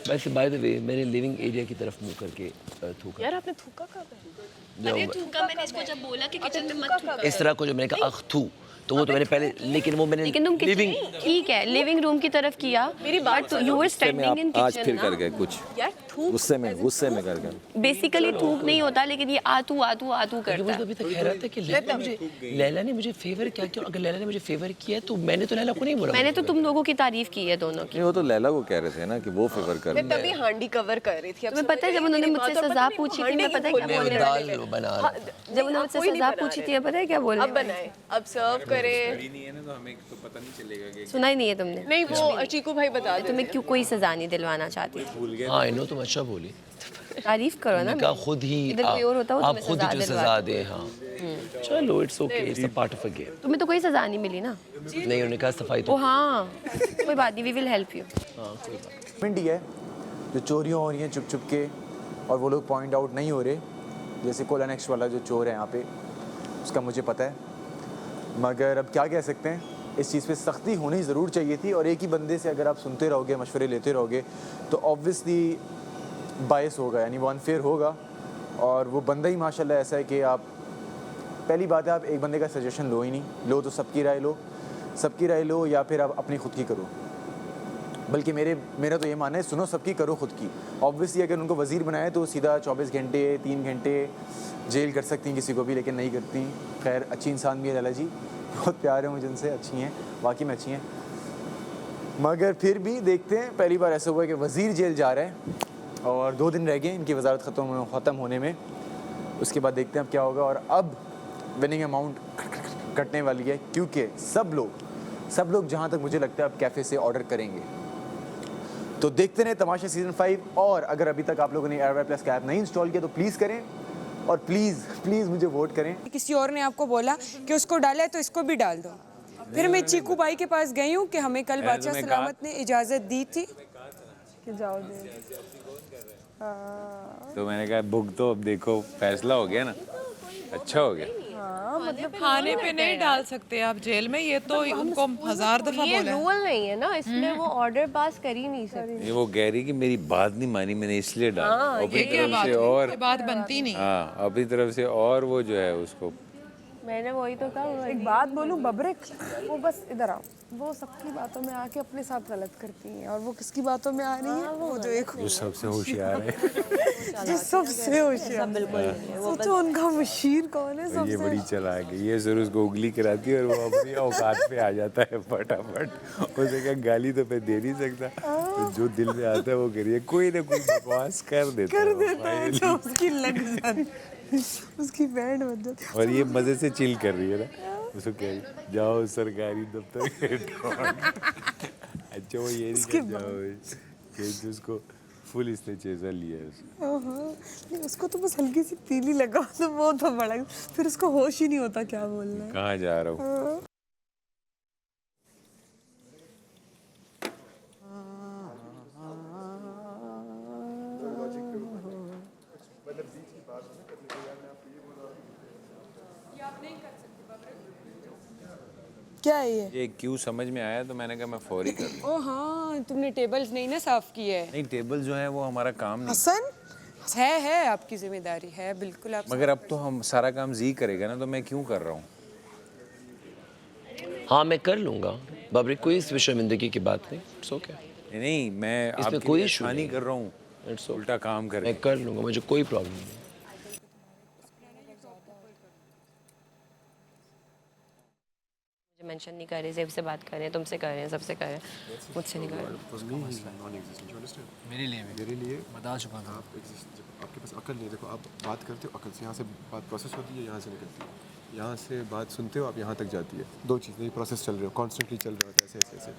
वैसे by the way मैंने living area की तरफ मुंह करके थूका। यार आपने थूका कब है? अरे थूका मैंने इसको जब बोला कि किचन में मत थूका। इस तरह को जो मैंने कहा अख थू, तो वो तो मैंने पहले, लेकिन वो मैंने लेकिन तुम लिविंग ठीक है लिविंग रूम की तरफ किया, मेरी बात but you were standing in आज फिर किचन कर गए कुछ यार थूक गुस्से में कर गए। बेसिकली थूक नहीं होता, लेकिन ये आतू मुझे करता तो अभी तक कह रहा था कि लैला ने मुझे फेवर क्या किया। अगर लैला ने मुझे फेवर किया है तो मैंने तो लैला को नहीं बोला। मैंने तो तुम लोगों की तारीफ की है दोनों की। नहीं वो तो लैला को कह रहे थे ना कि वो फेवर कर मैं तभी हांडी कवर कर रही थी। अब तुम्हें पता है जब उन्होंने मुझसे सजा पूछी थी, मैं पता है क्या बोलने वाली थी? बना जब उन्होंने मुझसे सजा पूछी थी, पता है क्या बोलने अब बनाए, अब सर्व करें। तो हमें तो पता नहीं चलेगा कि सुना ही नहीं है तुमने? नहीं वो चीकू भाई बता दे। तुम्हें क्यों कोई सजा नहीं दिलवाना चाहती? हाँ आई नो, तुम अच्छा बोली। तारीफ करो ना। कहा खुद ही इधर कोई और होता, वो आप तुम्हें खुद ही जो सजा दे। हाँ चलो it's okay, it's a part of a game. तुम्हें तो कोई सजा नहीं मिली ना। नहीं उन्होंने कहा सफाई ओ तो हाँ कोई बात नहीं, वी विल हेल्प यू। हाँ कोई बात। मिनट ही है जो चोरियाँ हो रही हैं चुप के, और वो लोग पॉइंट आउट नहीं हो रहे। जैसे कोलानेक्स वाला जो चोर है यहाँ पे, उसका मुझे पता है, मगर अब क्या कह सकते हैं। इस चीज़ पे सख्ती होनी ज़रूर चाहिए थी, और एक ही बंदे से अगर आप सुनते रहोगे, मशवरे लेते रहोगे, तो ऑब्वियसली बायस होगा, यानी वो अनफेयर होगा। और वो बंदा ही माशाल्लाह ऐसा है कि आप, पहली बात है आप एक बंदे का सजेशन लो ही नहीं, लो तो सबकी राय लो या फिर आप अपनी खुद की करो। बल्कि मेरा तो ये मानना है, सुनो सबकी करो खुद की। ऑब्वियसली अगर उनको वज़ीर बनाए तो सीधा 24 घंटे 3 घंटे जेल कर सकती हैं किसी को भी, लेकिन नहीं करती। खैर अच्छी इंसान भी है लैला जी, बहुत प्यार है मुझे उनसे, अच्छी हैं, वाकई में अच्छी हैं। मगर फिर भी देखते हैं, पहली बार ऐसा हुआ है कि वज़ीर जेल जा रहा है और 2 दिन रह गए इनकी वज़ारत ख़त्म होने में। उसके बाद देखते हैं अब क्या होगा। और अब विनिंग अमाउंट कटने वाली है, क्योंकि सब लोग जहाँ तक मुझे लगता है अब कैफ़े से ऑर्डर करेंगे। तो देखते रहे तमाशा सीज़न 5। और अगर अभी तक आप लोगों ने एयरवाई प्लस का ऐप नहीं इंस्टॉल किया तो प्लीज़ करें, और प्लीज़ मुझे वोट करें। किसी और ने आपको बोला कि उसको डाला है तो इसको भी डाल दो। फिर मैं चीकू भाई के पास गई हूँ कि हमें कल बादशाह सलामत ने इजाज़त दी थी कि जाओ दे। तो मैंने कहा बुक तो अब देखो फैसला हो गया ना, अच्छा हो गया। मतलब खाने पे नहीं डाल सकते आप जेल में, ये तो उनको 1000 दफा ये बोला है। रूल नहीं है ना, इसमें वो ऑर्डर पास कर ही नहीं सकते। ये वो कह रही कि मेरी बात नहीं मानी, मैंने इसलिए डाला। अपनी ये क्या तरफ बात से हुई? और ये बात बनती नहीं। हाँ अपनी तरफ से और वो जो है उसको मैंने वही तो कहा। एक बात बोलूं बबरिक, वो बस इधर आओ, वो सबकी बातों में आके अपने साथ गलत करती हैं, और वो किसकी बातों में आ रही है? वो जो एक जो सबसे होशियार है। जो सबसे होशियार, सोचो उनका मशीर कौन है ये सबसे। बड़ी चालाक है, ये जरूर उसको उंगली कराती है और वो अपनी औकात पे आ जाता है फटाफट। उसे क्या गाली तो मैं दे नहीं सकता, तो जो दिल में आता है वो करिए, कोई ना कोई बकवास कर देता है जो उसकी लग जाती, उसकी बैंड बज जाती। और ये मजे से चिल कर रही है ना, उसको कह रही जाओ सरकारी दफ्तर के अच्छा वो ये नहीं कर जाओ कि उसको फुल इसने चेज़ा लिया है नहीं, उसको तो बस हल्की सी तीली लगा तो वो तो बड़ा, फिर उसको होश ही नहीं होता क्या बोलना है। कहाँ जा रहा हूँ। क्या है ये क्यों समझ में आया तो मैंने कहा मैं फौरी कर दूं। ओ हाँ, तुमने टेबल्स नहीं ना साफ किए है। नहीं टेबल जो है वो हमारा काम नहीं, हसन है आपकी जिम्मेदारी है, बिल्कुल आप। मगर अब तो हम सारा काम जी करेगा ना, तो मैं क्यों कर रहा हूँ। हाँ मैं कर लूँगा बाबरी, कोई इस शर्मिंदगी की बात नहीं। It's okay. नहीं मैं इसमें कोई इशू नहीं नहीं कर रहा हूँ, उल्टा काम कर। मैं कर लूँगा, मुझे कोई प्रॉब्लम नहीं। मेंशन नहीं कर रहे, जेब से बात कर रहे हैं, तुमसे कर रहे हैं, सबसे कर रहे हैं, मुझसे नहीं कर रहे। मेरे लिए बता चुका था। आपके पास अकल नहीं, देखो आप बात करते हो अकल से, यहाँ से बात प्रोसेस होती है, यहाँ से निकलती है, यहाँ से बात सुनते हो आप, यहाँ तक जाती है। 2 चीज़, ये प्रोसेस चल रहे हो, कॉन्स्टेंटली चल रहा होता है ऐसे।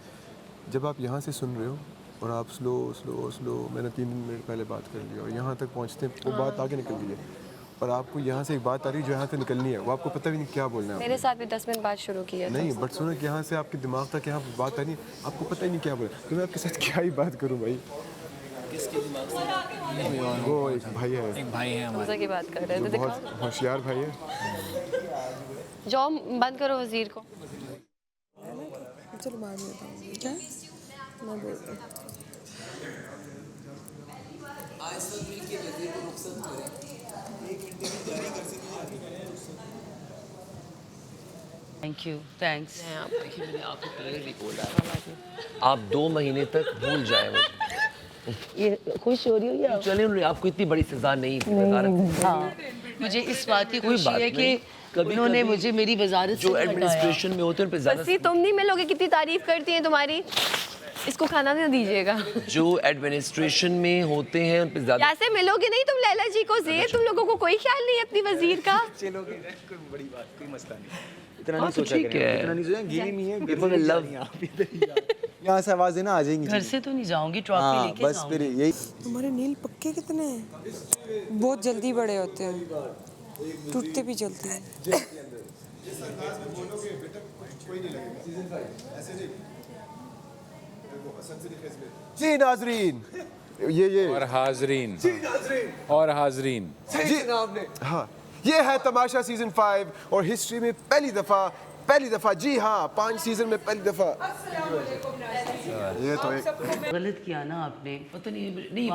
जब आप यहाँ से सुन रहे हो और आप स्लो मैंने 3 मिनट पहले बात कर ली और यहाँ तक पहुँचते वो बात आगे निकल गई है, और आपको यहाँ से एक बात आ रही है जो यहाँ से निकलनी है, वो आपको पता भी नहीं क्या बोलना है। मेरे साथ भी 10 मिनट बाद शुरू किया नहीं बट सुनो कि यहाँ से आपके दिमाग तक यहाँ बात आ रही है, आपको पता ही नहीं क्या बोला, तो मैं आपके साथ क्या ही बात करूँ भाई। किसके दिमाग से? वो एक भाई है तुमसे की बात कर रहे थे, बहुत होशियार भाई है। जाओ बंद करो वजीर को। चलो बाद में बताऊंगी क्या मैं बोलती हूँ। थैंक यू थैंक्स देखिए मैंने आपको क्लियरली बोला है, आप 2 महीने तक भूल जाए मुझे। ये खुश हो रही हो या चलिए उन्होंने आपको इतनी बड़ी सजा नहीं दी वजारत। हाँ मुझे इस बात की कोई खुशी बात है कि नहीं। कभी उन्होंने कभी मुझे मेरी वजारत जो से हटाया। एडमिनिस्ट्रेशन में होते हैं उन पे ज्यादा बसी तुम नहीं मिलोगे, कितनी तारीफ करती हैं तुम्हारी। इसको खाना ना दीजिएगा। जो एडमिनिस्ट्रेशन में होते हैं उन पे ज्यादा कैसे मिलोगे नहीं तुम लैला जी को जे, तुम लोगों को कोई ख्याल नहीं है अपनी वजीर का। चलोगे कोई बड़ी बात, कोई मसला नहीं। इतना हाँ, नहीं तो सोचा ठीक करें, है। इतना नहीं सोचा, गिरी नहीं है, People will love। यहाँ से आवाज़ देना आ जाएंगी। घर से तो नहीं जाऊंगी, ट्रॉफी हाँ लेके बस जाऊंगी। फिर यही। तुम्हारे नील पक्के कितने हैं? बहुत जल्दी बड़े होते हैं, टूटते भी जल्दी हैं। जी नाजरीन, ये और हाजरीन और हाजरीन जी हाँ, ये है तमाशा सीजन 5 और हिस्ट्री में पहली दफा जी हाँ 5 सीजन में पहली दफा। ये तो एक गलत किया ना आपने। पता नहीं नहीं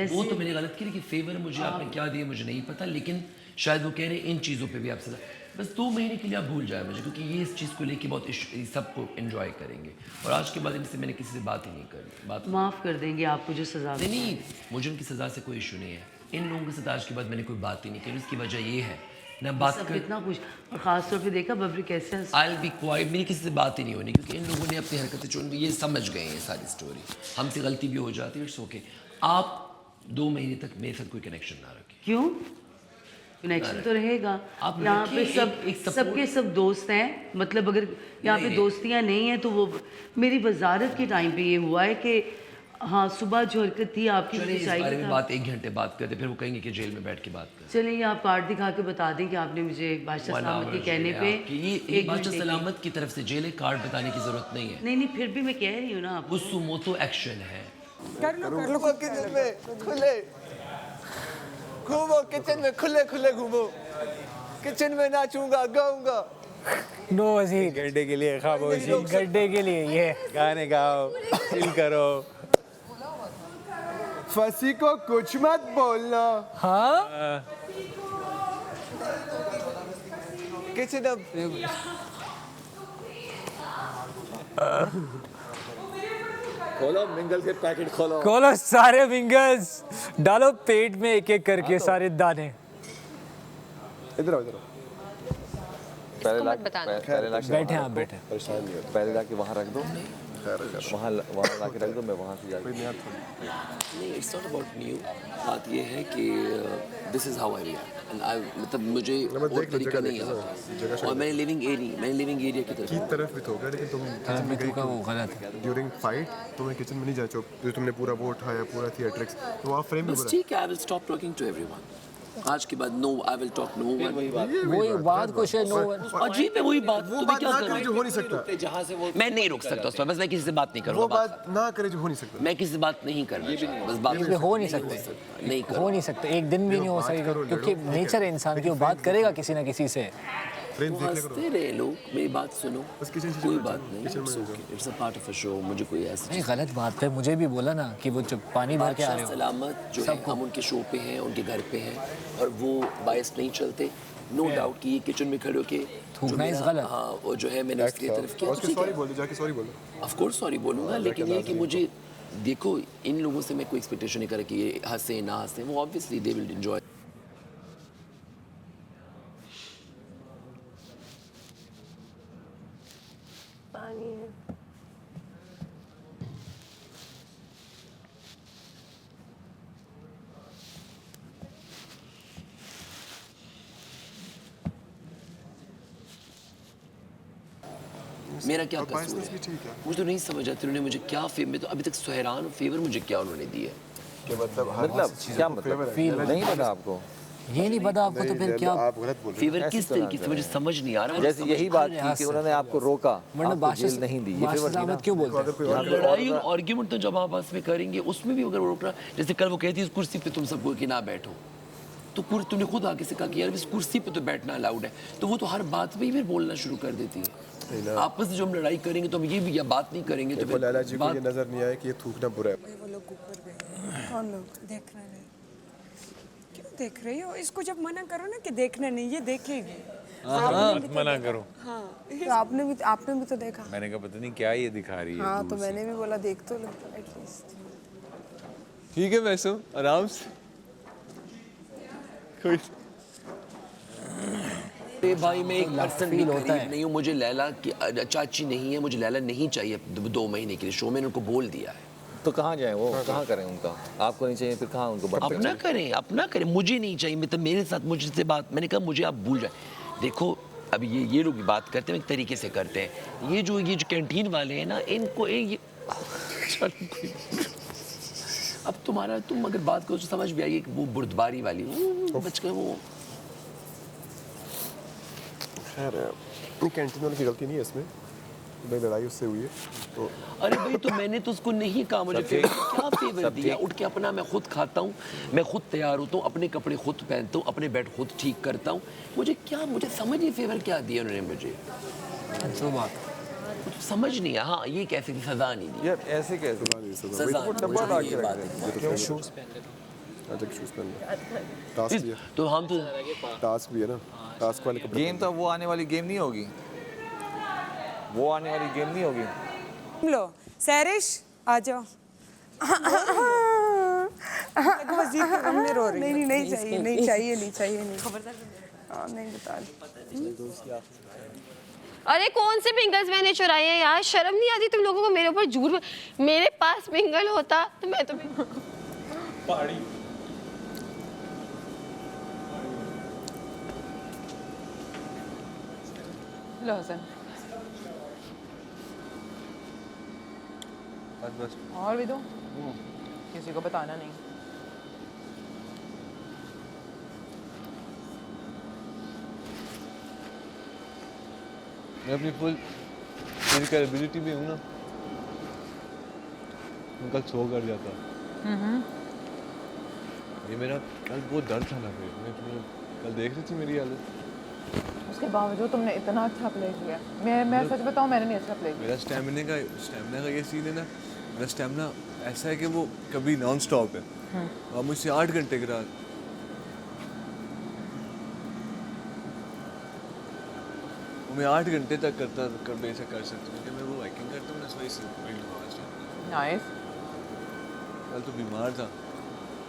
वो तो मैंने गलत की, लेकिन फेवर मुझे आपने क्या दिया मुझे नहीं पता, लेकिन शायद वो कह रहे हैं इन चीज़ों पे भी आप सजा। बस 2 महीने के लिए आप भूल जाए मुझे, क्योंकि ये इस चीज़ को लेके बहुत सबको एंजॉय करेंगे और आज के बाद इनसे मैंने किसी से बात ही नहीं करनी। बात माफ कर देंगे आपको जो सजा नहीं, मुझे उनकी सज़ा से कोई इशू नहीं है। इन लोगों के साथ आज के बाद मैंने कोई बात ही नहीं करी। उसकी वजह ये है ना बात कर कितना कुछ, और खास तौर पे देखा बबरी कैसे आई विल बी क्वाइट, मेरी किसी से बात ही नहीं होनी, क्योंकि इन लोगों ने अपनी हरकतें चुन ली, ये समझ गए हैं सारी स्टोरी। हमसे गलती भी हो जाती है, इट्स ओके। आप 2 महीने तक मेरे साथ कोई कनेक्शन ना रखें। क्यों? कनेक्शन तो रहेगा। आप यहाँ पे रखिए, सब एक support- सबके सब दोस्त हैं, मतलब अगर यहाँ पे नहीं। दोस्तियाँ नहीं हैं तो वो मेरी वजारत के टाइम पे ये हुआ है कि हाँ सुबह जो हरकत थी आपकी चलिए इस सच्चाई बारे के में साथ- बात 1 घंटे बात करते, फिर वो कहेंगे कि जेल में बैठ के बात कर। चलिए आप कार्ड दिखा के बता दें कि आपने मुझे बादशाह सलामत के कहने पे ये एक बादशाह घंटे की- सलामत की तरफ से जेल कार्ड बताने की जरूरत नहीं है। नहीं फिर भी मैं कह रही हूँ ना वो सुमोतो एक्शन है। कर लो किचन में खुले घूमो, किचन में खुले घूमो, किचन में नाचूंगा गाऊंगा। नो वजीर गड्ढे के लिए खामोशी, गड्ढे के लिए ये गाने गाओ, चिल करो। फंसी को कुछ मत बोलना। हाँ किचन अब खोलो, मिंगल के पैकेट खोलो। खोलो सारे फिंगर्स, डालो पेट में एक एक करके सारे दाने। इधर आओ, इधर आओ। पहले ला बताना। बैठे आप बैठे। पहले लाके वहाँ रख दो, वहाँ लाके रख दो, मैं वहाँ से जाके नहीं, इट्स नॉट अबाउट न्यू। बात ये है कि this is how I react and I मतलब मुझे और तरीका नहीं आता। और मैंने लिविंग एरिया की तरफ भी तो होगा, लेकिन तुम में गई वो गलत है। ड्यूरिंग फाइट तुम्हें किचन में नहीं जाना चाहिए, जो तुमने पूरा वो उठाया, पूरा थिएट्रिक्स, तो वहाँ फ्रेम में बस ठीक है, I will stop talking to everyone. आज के बाद no, I will talk no one. वही बात कुछ है, नो अजीब है वही बात। वो तो बात मैं ना क्या करे जो करूं? हो नहीं सकता, जहाँ से वो मैं नहीं रोक सकता उस पर, बस मैं किसी से बात नहीं वो करूँगा। बात ना करे जो हो नहीं सकता। मैं किसी से बात नहीं करना चाहता, बस बात हो नहीं सकते, नहीं हो नहीं सकते, एक दिन भी नहीं हो सकेगा, क्योंकि नेचर है इंसान की, वो बात करेगा किसी ना किसी से। फ्रेम देख ले करो। हंसते रहे लोग, मेरी बात सुनो, बस किचन से कोई चलो, बात नहीं, it's a part of a show. मुझे कोई ऐसा नहीं गलत बात है, मुझे भी बोला ना कि वो जब पानी भर के आ रहे बादशाह हो। सलामत जो है, हम उनके शो पे हैं, उनके घर पे हैं और वो बायस नहीं चलते। नो डाउट कि ये किचन में खड़े होके थूकना इस गलत। हाँ वो जो है मैंने उसकी तरफ किया, उसके सॉरी बोल दो, जाके सॉरी बोल दो। ऑफ कोर्स सॉरी बोलूँगा, लेकिन ये कि मुझे देखो इन लोगों से मैं कोई एक्सपेक्टेशन नहीं करा कि ये हंसे ना हंसे, वो ऑब्वियसली दे विल एंजॉय। पानी है। मेरा क्या और कसूर बायसनेस भी है? ठीक है मुझे तो नहीं समझ आती उन्होंने मुझे क्या फेवर, मैं तो अभी तक सुहरान फेवर मुझे क्या उन्होंने दी है। कि मतलब क्या मतलब फील नहीं पता आपको? ये नहीं पता आपको तो फिर क्या? आप गलत बोल रहे फेवर किस तरीके से मुझे समझ नहीं आ रहा। जैसे यही बात थी कि उन्होंने आपको रोका, वरना आपको बादशाह जेल नहीं दी, ये बादशाह फेवर थी ना? सलामत क्यों बोलते हैं? लड़ाई और आर्ग्यूमेंट तो जब आपस में करेंगे उसमें भी अगर वो रोक रहा, जैसे कल वो कहती है इस कुर्सी पे तुम सबको कि ना बैठो, तो तुमने खुद आके से कहा कि यार इस कुर्सी पे तो बैठना अलाउड है, तो वो तो हर बात पे ही फिर बोलना शुरू कर देती है। आपस में जो हम लड़ाई करेंगे तो हम ये भी या बात नहीं करेंगे तो हो। लैला जी को बात ये नजर नहीं आया कि ये थूकना बुरा है। वो लोग ऊपर गए, कौन लोग देख रहे हैं? क्यों देख रही हो? इसको जब मना करो ना कि देखना नहीं, ये देखेगी। मत मना करो। तो आपने भी तो देखा। मैंने कहा पता नहीं क्या ये दिखा रही है। हाँ तो मैंने भी बोला देख तो लो एटलीस्ट। ठीक है वैसे आराम से कोई अरे भाई मैं एक पर्सन भी करीब नहीं हूँ, मुझे लैला की चाची नहीं है, मुझे लैला नहीं चाहिए 2 महीने के लिए। शो मैंने उनको बोल दिया है। तो कहाँ जाए वो, कहाँ करें उनका? आपको नहीं चाहिए फिर कहाँ उनको बर्थ अपना करें, मुझे नहीं चाहिए। मतलब मेरे साथ मुझसे बात, मैंने कहा मुझे आप भूल जाए। देखो अब ये लोग भी बात करते हैं एक तरीके से करते हैं। ये जो कैंटीन वाले हैं ना, इनको ये अब तुम अगर बात करो तो समझ भी आएगी वो बुर्दबारी वाली बच गए वो। खैर कैंटीन वाले की गलती नहीं है इसमें, भाई लड़ाई उससे हुई है तो। अरे भाई तो मैंने तो उसको नहीं कहा मुझे फेवर, क्या फेवर दिया? उठ के अपना मैं खुद खाता हूँ, मैं खुद तैयार होता हूँ, अपने कपड़े खुद पहनता हूँ, अपने बेड खुद ठीक करता हूँ। मुझे समझ नहीं फेवर क्या दिया उन्होंने मुझे। जो बात कुछ समझ नहीं आया। हाँ ये कैसे सजा नहीं दी यार, ऐसे कैसे? सजा वो डब्बा ला के बात रख दिया। शूज पहन टास्क भी है, तो हम तो टास्क भी है ना, टास्क वाले कपड़े। गेम तो वो आने वाली गेम नहीं होगी, वो आने वाली गेम नहीं होगी। लो सैरिश आ जाओ। देखो वजीर के गम में रो रही है। नहीं चाहिए खबरदार नहीं बता रही। अरे कौन से पिंगल्स मैंने चुराए हैं यार? शर्म नहीं आती तुम लोगों को मेरे ऊपर झूठ? मेरे पास पिंगल होता तो मैं तो पहाड़ी लो हसन, बस और भी दो, किसी को बताना नहीं। मैं अपनी फुल फिजिकल एबिलिटी में हूँ ना, मैं कल सो कर जाता। ये मेरा कल बहुत दर्द था ना, फिर मैं कल देख रही थी मेरी हालत। उसके बावजूद तुमने इतना अच्छा प्ले किया। मैं सच बताऊं, मैंने नहीं अच्छा प्ले किया। मेरा स्टैमिना का ये सीन है ना, मेरा स्टैमिना ऐसा है कि वो कभी नॉन स्टॉप है। आप मुझसे 8 घंटे करा, मैं 8 घंटे तक कभी ऐसा कर सकता हूँ कि मैं वो हाइकिंग करता हूँ ना, इस वजह से बिल्ड हुआ स्टैमिना। नाइस। कल तो बीमार था।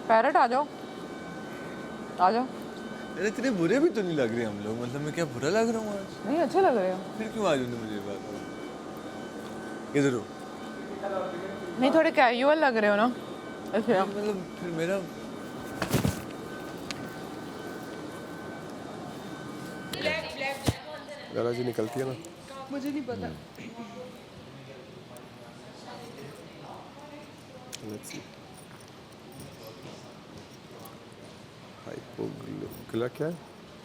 पैरट आ जाओ, आ जाओ। अरे इतने बुरे भी तो नहीं लग रहे हम लोग, मतलब मैं क्या बुरा लग रहा हूँ आज? नहीं अच्छे लग रहे हो। फिर क्यों आज उन्होंने मुझे बात इधर हो? नहीं थोड़े कैजुअल लग रहे हो ना, अच्छा। मतलब फिर मेरा लाला जी निकलती है ना, मुझे नहीं पता। Let's see. हाइपोग्लाइकेमिया क्या है?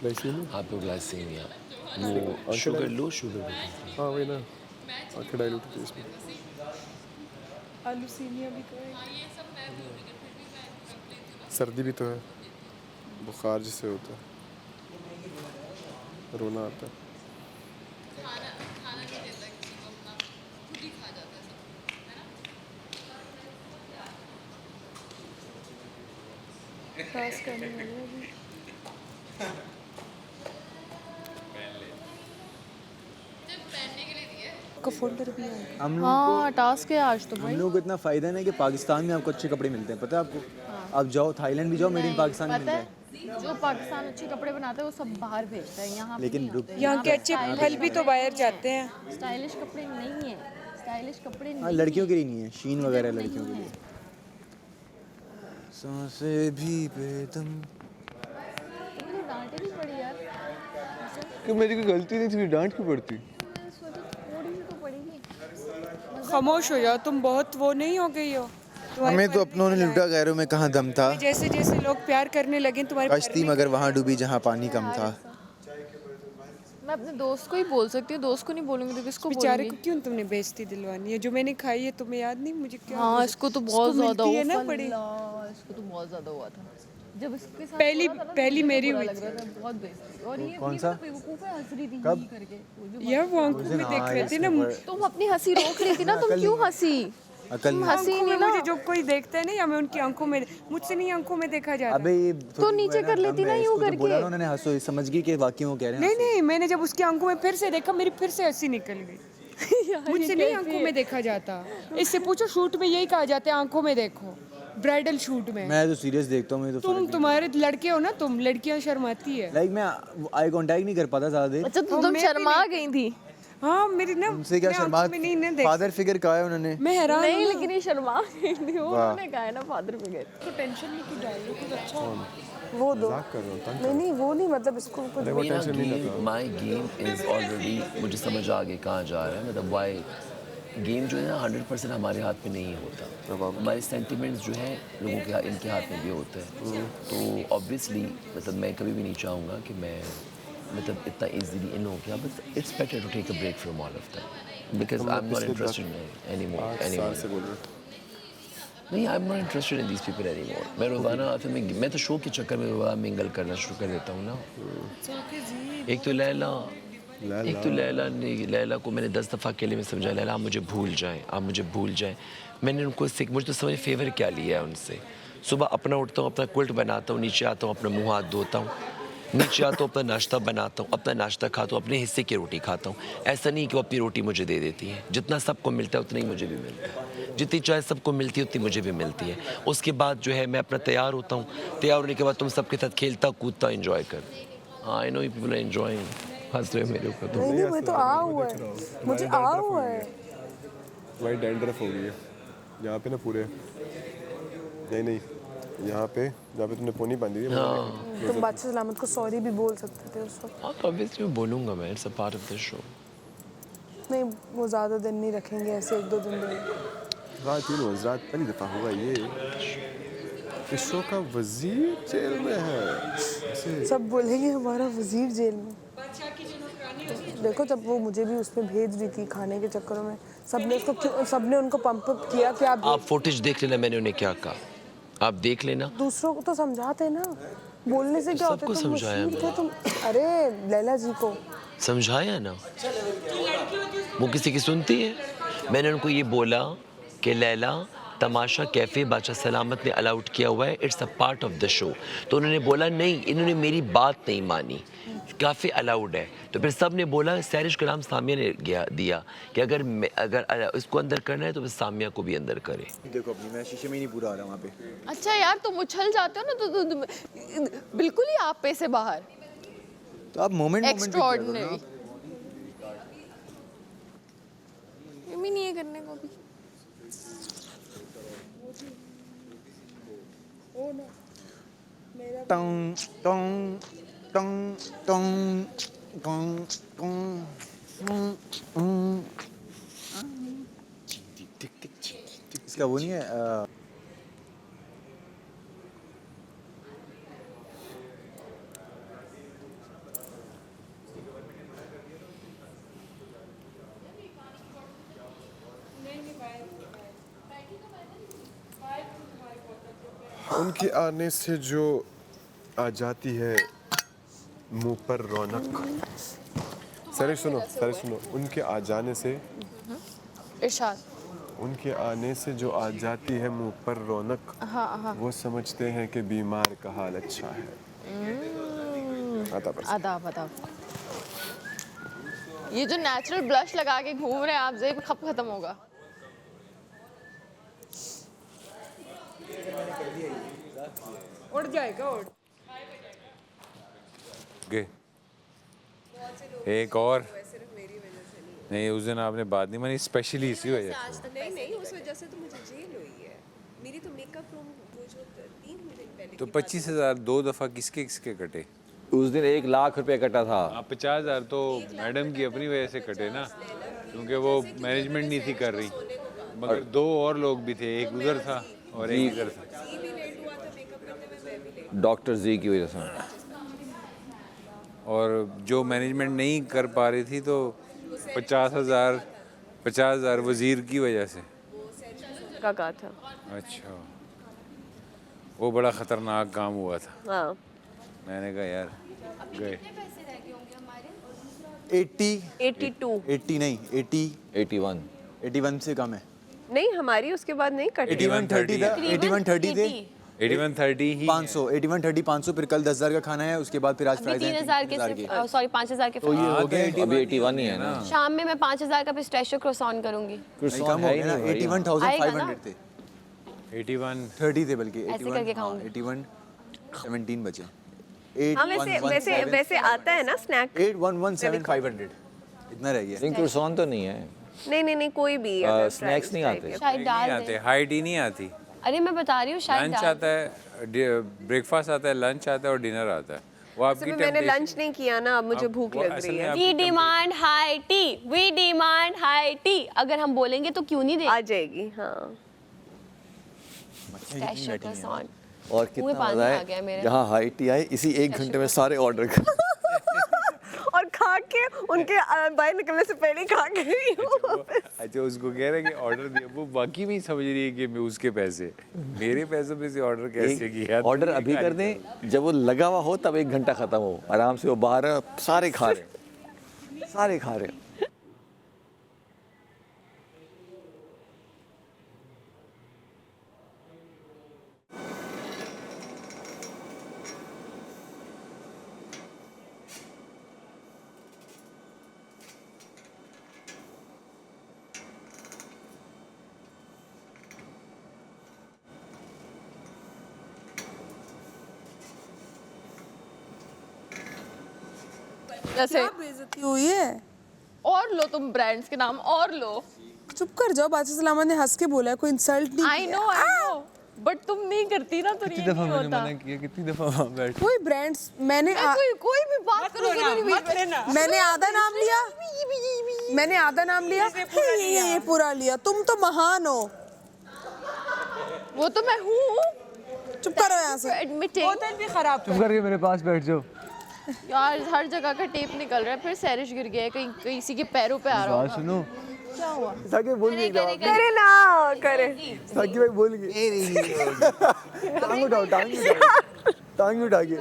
ग्लाइसीमिया। हाइपोग्लाइसीमिया, वो शुगर लो, शुगर। हाँ वही ना, आंखें डाइल्यूट होती है इसमें। हालुसीनिया भी तो है। सर्दी भी तो है, बुखार जिससे होता है, रोना आता है। टास्क करने वाली है अभी। का फोल्डर भी है। हम हाँ टास्क है आज तो भाई। हम लोगों को इतना फ़ायदा नहीं कि पाकिस्तान में आपको अच्छे कपड़े मिलते हैं, पता है आपको? आप जाओ थाईलैंड भी जाओ, मेड इन पाकिस्तान मिलता है। जो पाकिस्तान अच्छे कपड़े बनाते हैं वो सब बाहर भेजता है, यहाँ लेकिन यहाँ के अच्छे फल भी तो बाहर जाते हैं। स्टाइलिश कपड़े नहीं है, स्टाइलिश कपड़े नहीं। हाँ लड़कियों के लिए नहीं है, शीन वगैरह लड़कियों के लिए। सांसें भी बेदम। तुमने तो डांटे भी पड़ी यार। कि मेरी कोई गलती नहीं थी, डांट क्यों पड़ती? थोड़ी सी तो पड़ेगी। खामोश हो जाओ, तुम बहुत वो नहीं हो गई हो। हमें तो अपनों ने लूटा, गैरों में कहाँ दम था। जैसे जैसे लोग प्यार करने लगे तुम्हारे कश्ती मगर वहाँ डूबी जहाँ पानी कम था। मैं अपने दोस्त को ही बोल सकती हूँ, दोस्त को नहीं बोलूंगी तो किसको बेचारे बोलूंगी? को क्यों तुमने बेइज्जती दिलवानी है? जो मैंने खाई है तुम्हें याद नहीं? मुझे क्या हाँ इसको तो बहुत ज्यादा है ना बड़ी। इसको तो बहुत ज्यादा हुआ था जब इसके साथ पहली मेरी हुई लग रहा था बहुत बेइज्जती। और ये कौन सा? बेवकूफ है, हंस रही थी कब? ही करके। वो जो यार वो आंखों में देख रहे थे ना। तुम अपनी हंसी रोक रही थी ना, तुम क्यों हंसी? अकल नहीं। आंखों में मुझे जो कोई देखता है नहीं, या मैं उनकी आंखों में, मुझसे नहीं आंखों में देखा जाता। अबे ये तो नीचे कर लेती ना यूं करके। बोला ना उन्होंने, हंसो, समझ गई कि वाकई वो कह रहे हैं। नहीं नहीं, मैंने जब उसकी आंखों में फिर से देखा, मेरी फिर से हंसी निकल गई। मुझसे नहीं आंखों में देखा जाता। इससे पूछो, शूट में यही कहा जाता है, आंखों में देखो, ब्राइडल शूट में। मैं तो सीरियस देखता हूँ, मैं तो तुम्हारे लड़के हो ना, तुम लड़कियां शर्माती है। लाइक मैं आई कांटेक्ट नहीं कर पाता ज़्यादा देर। अच्छा तो तुम शर्मा गई थी। हाँ मेरी ना, उनसे क्या मैं शर्मा, आंखों में नहीं ना देख, फादर फिगर कहा है उन्होंने। मैं हैरान नहीं, हूँ ना। लेकिन ये शर्मा गई थी, उन्होंने कहा है ना फादर फिगर। तो टेंशन में क्यों डाल रहे हो, कुछ अच्छा हो। वो दो मजाक कर रहा हूँ, तंग नहीं नहीं वो नहीं, मतलब इसको कुछ वो टेंशन नहीं लेता। माई गेम इज़ ऑलरेडी, मुझे समझ आ गई कहाँ जा रहा है। मतलब वाई गेम जो है ना 100% हमारे हाथ में नहीं होता। हमारे सेंटिमेंट्स जो है लोगों के इनके हाथ में भी होते हैं। तो ऑब्वियसली मतलब मैं कभी भी नहीं चाहूँगा कि मैं मतलब इतना इजीली इन हो गया, but it's better to take a break from all of that because I am not interested anymore. नहीं, I am not interested in these people anymore. मैं रोज़ाना आते मैं तो शो के चक्कर में रोज़ाना मिंगल करना शुरू कर देता हूँ ना। एक तो लैला को मैंने 10 दफ़ा अकेले में समझा, लैला आप मुझे भूल जाएं, आप मुझे भूल जाएं। मैंने उनको मुझे तो समझ फेवर क्या लिया है उनसे। सुबह अपना उठता हूँ, अपना क्विल्ट बनाता हूँ, नीचे आता हूँ, अपना मुँह हाथ धोता हूँ, नीचे आता हूँ, अपना नाश्ता बनाता हूँ, अपना नाश्ता खाता हूँ, अपने हिस्से की रोटी खाता हूँ। ऐसा नहीं कि वो अपनी रोटी मुझे दे देती है। जितना सबको मिलता है उतना ही मुझे भी मिलता है। जितनी चाय सबको मिलती है उतनी मुझे भी मिलती है। उसके बाद जो है मैं अपना तैयार होता हूँ, तैयार होने के बाद तुम सबके साथ खेलता कूदता एंजॉय कर। हाँ, I know you people are enjoying, हंस रहे मेरे ऊपर। नहीं नहीं, मैं तो आ हुआ है, मुझे आ हुआ है। वाइट डैंड्रफ हो गई है यहाँ पे ना पूरे। नहीं यहाँ पे जहाँ पे तुमने पोनी बांधी है। तुम बादशाह सलामत को सॉरी भी बोल सकते थे उस वक्त। हाँ, ऑब्वियसली मैं बोलूँगा, मैं it's a part of the show. नहीं, वो ज़्यादा दिन नहीं रखेंगे, ऐसे 1-2 दिन देंगे। रात पहली दफ़ा हुआ ये इस शो का वजीर जेल में है। सब बोलेंगे हमारा वजीर जेल में। देखो जब वो मुझे भी उसमें भेज रही थी खाने के चक्करों में, सबने उनको पंप अप किया कि आप फुटेज देख लेना, मैंने उन्हें क्या कहा, आप देख लेना। दूसरों को तो समझाते ना, बोलने से क्या होता है। तुम समझाया वकील थे तुम। अरे लैला जी को समझाया ना, वो किसी की सुनती है। मैंने उनको ये बोला कि लैला तमाशा कैफ़े बादशाह सलामत ने अलाउड किया हुआ है, it's a part of the show. तो उन्होंने बोला नहीं, इन्होंने मेरी बात नहीं मानी, काफ़ी अलाउड है। तो फिर सब ने बोला, सैरिश का नाम सामिया ने दिया कि अगर इसको अंदर करना है तो बस सामिया को भी अंदर करे। देखो अपनी, मैं शीशे में ही नहीं पूरा आ रहा वहाँ पे। अच्छा यार, तुम उछल जाते हो ना तो बिल्कुल ही आप पे से बाहर। तो आप मोमेंट एक्स्ट्राऑर्डिनरी। ये नहीं है करने को भी। टंग टंग टंग टंग टंग टंग। इसका वो नहीं है उनके आने से जो आ जाती है मुंह पर रौनक। सारे सुनो, उनके आ जाने से, इरशाद, उनके आने से जो आ जाती है मुंह पर रौनक, वो समझते हैं कि बीमार का हाल अच्छा है। आदाब। ये जो नेचुरल ब्लश लगा के घूम रहे हैं आप, जेब कब खत्म होगा? उड़ जाएगा उड़। एक और नहीं, उस दिन आपने बात नहीं मानी, स्पेशली इसी वजह से। नहीं उस वजह से तो मुझे जेल हुई है। मेरी तो मेकअप रूम वो जो 3 दिन पहले। तो 25,000 2 दफ़ा किसके कटे? उस दिन 1 लाख रुपए कटा था। 50,000 तो मैडम की अपनी वजह से कटे ना, क्योंकि वो मैनेजमेंट नहीं थी कर रही, मगर 2 और लोग भी थे, एक उधर था और एक इधर था। डॉक्टर जी की वजह से। और जो मैनेजमेंट नहीं कर पा रही थी तो 50,000 वजीर की वजह से का कहा था। अच्छा, वो बड़ा ख़तरनाक काम हुआ था। हाँ। मैंने कहा यार गए। 80 82 80 नहीं 80 81 81 से कम है। नहीं हमारी उसके बाद नहीं कटी 81-30 था, 81-30 थे 81-30 ही 500, 81-30 500, फिर कल 10,000 का खाना है, उसके बाद फिर आज प्राइस 3,000 के सॉरी 5,000 के तो ये हो गया अभी 81 ही है ना। शाम में मैं 5,000 का पिस्ताशियो क्रॉसन करूंगी। कम हो गया ना, 81,500 थे 81 30 थे बल्कि ऐसे करके खाऊंगी। 81 17 बचे हाँ वैसे आता है ना स्नैक 8117,500 इतना रह गया। लेकिन क्रोसॉन तो नहीं है, नहीं कोई भी स्नैक्स नहीं आते। शायद डाल नहीं दें। आते, हाई टी नहीं आती। अरे मैं बता रही हूँ शायद लंच डाल आता है, ब्रेकफास्ट आता है, लंच आता है और डिनर आता है। वो आपकी मैंने लंच नहीं किया ना, अब मुझे भूख लग रही है। We demand high tea, we demand high tea. अगर हम बोलेंगे तो क्यों नहीं देंगे? आ जाएगी हाँ। पिस्ताशियो क्रॉसन। और मुंह में कितना पानी मजा आ गया मेरे। है जहाँ हाई टी आई इसी 1 घंटे में सारे ऑर्डर कर और खा के उनके बाहर निकलने से पहले खा के गई हूँ। अच्छा उसको कह रहे हैं कि ऑर्डर दिया, वो बाकी भी समझ रही है कि मैं उसके पैसे, मेरे पैसों में से ऑर्डर कैसे किया। ऑर्डर अभी कर दें, जब वो लगा हुआ हो तब 1 घंटा खत्म हो, आराम से वो बाहर सारे खा रहे। जैसे बेइज्जती हुई है। और लो तुम ब्रांड्स के नाम और लो। चुप कर जाओ, बादशाह सलामत ने हंस के बोला है, कोई इंसल्ट नहीं आई नो बट तुम नहीं करती ना तो ये नहीं होता। कितनी दफा वहाँ बैठ कोई ब्रांड्स मैंने कोई भी बात करो मैंने आधा नाम लिया, मैंने आधा नाम लिया, ये पूरा लिया। तुम तो महान हो। वो तो मैं हूँ। चुप करो यहाँ से। एडमिटिंग बोतल भी खराब चुप करके मेरे पास बैठ जाओ। यार हर जगह का टेप निकल रहा है, फिर सैरिश गिर गया है, कहीं किसी के पैरों पे आ रहा होगा। सुनो क्या हुआ? साकिब बोल भी करे ना करे। साकिब भाई बोल टांग उठाओ टांग उठा के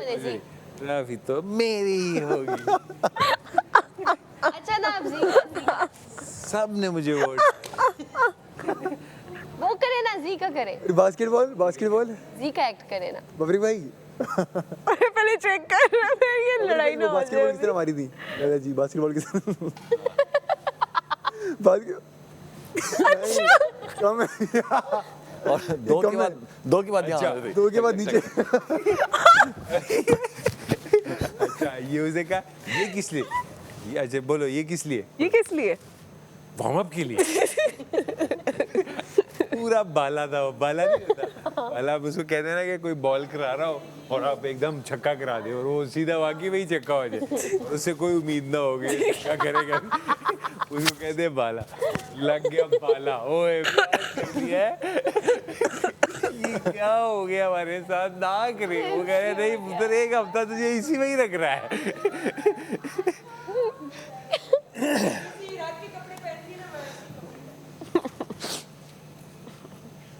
रफी तो मेरी ही होगी। अच्छा ना अब जी सब ने मुझे वोट। वो करे ना, जी का करे, बास्केटबॉल जी का एक्ट करे ना। बबरी भाई अरे पहले चेक कर रहा है, ये लड़ाई ना हो बास्केटबॉल किस तरह मारी थी दादाजी, बास्केटबॉल किस तरह और दो के बाद यहाँ आ गई। 2 के बाद नीचे। अच्छा ये उसे कहा ये किस लिए, ये अच्छा बोलो ये किस लिए, ये किस लिए? वार्म अप के लिए। पूरा बाला था वो, बाला नहीं होता बाला, आप उसको कहते हैं ना कि कोई बॉल करा रहा हो और आप एकदम छक्का करा दे और वो सीधा वाकई वही छक्का हो जाए, उससे कोई उम्मीद ना होगी क्या करेगा, उसको कहते हैं बाला। लग गया बाला, ओए ये क्या हो गया हमारे साथ, ना करे। वो कह रहे नहीं उधर 1 हफ्ता तुझे इसी में ही रख रहा है।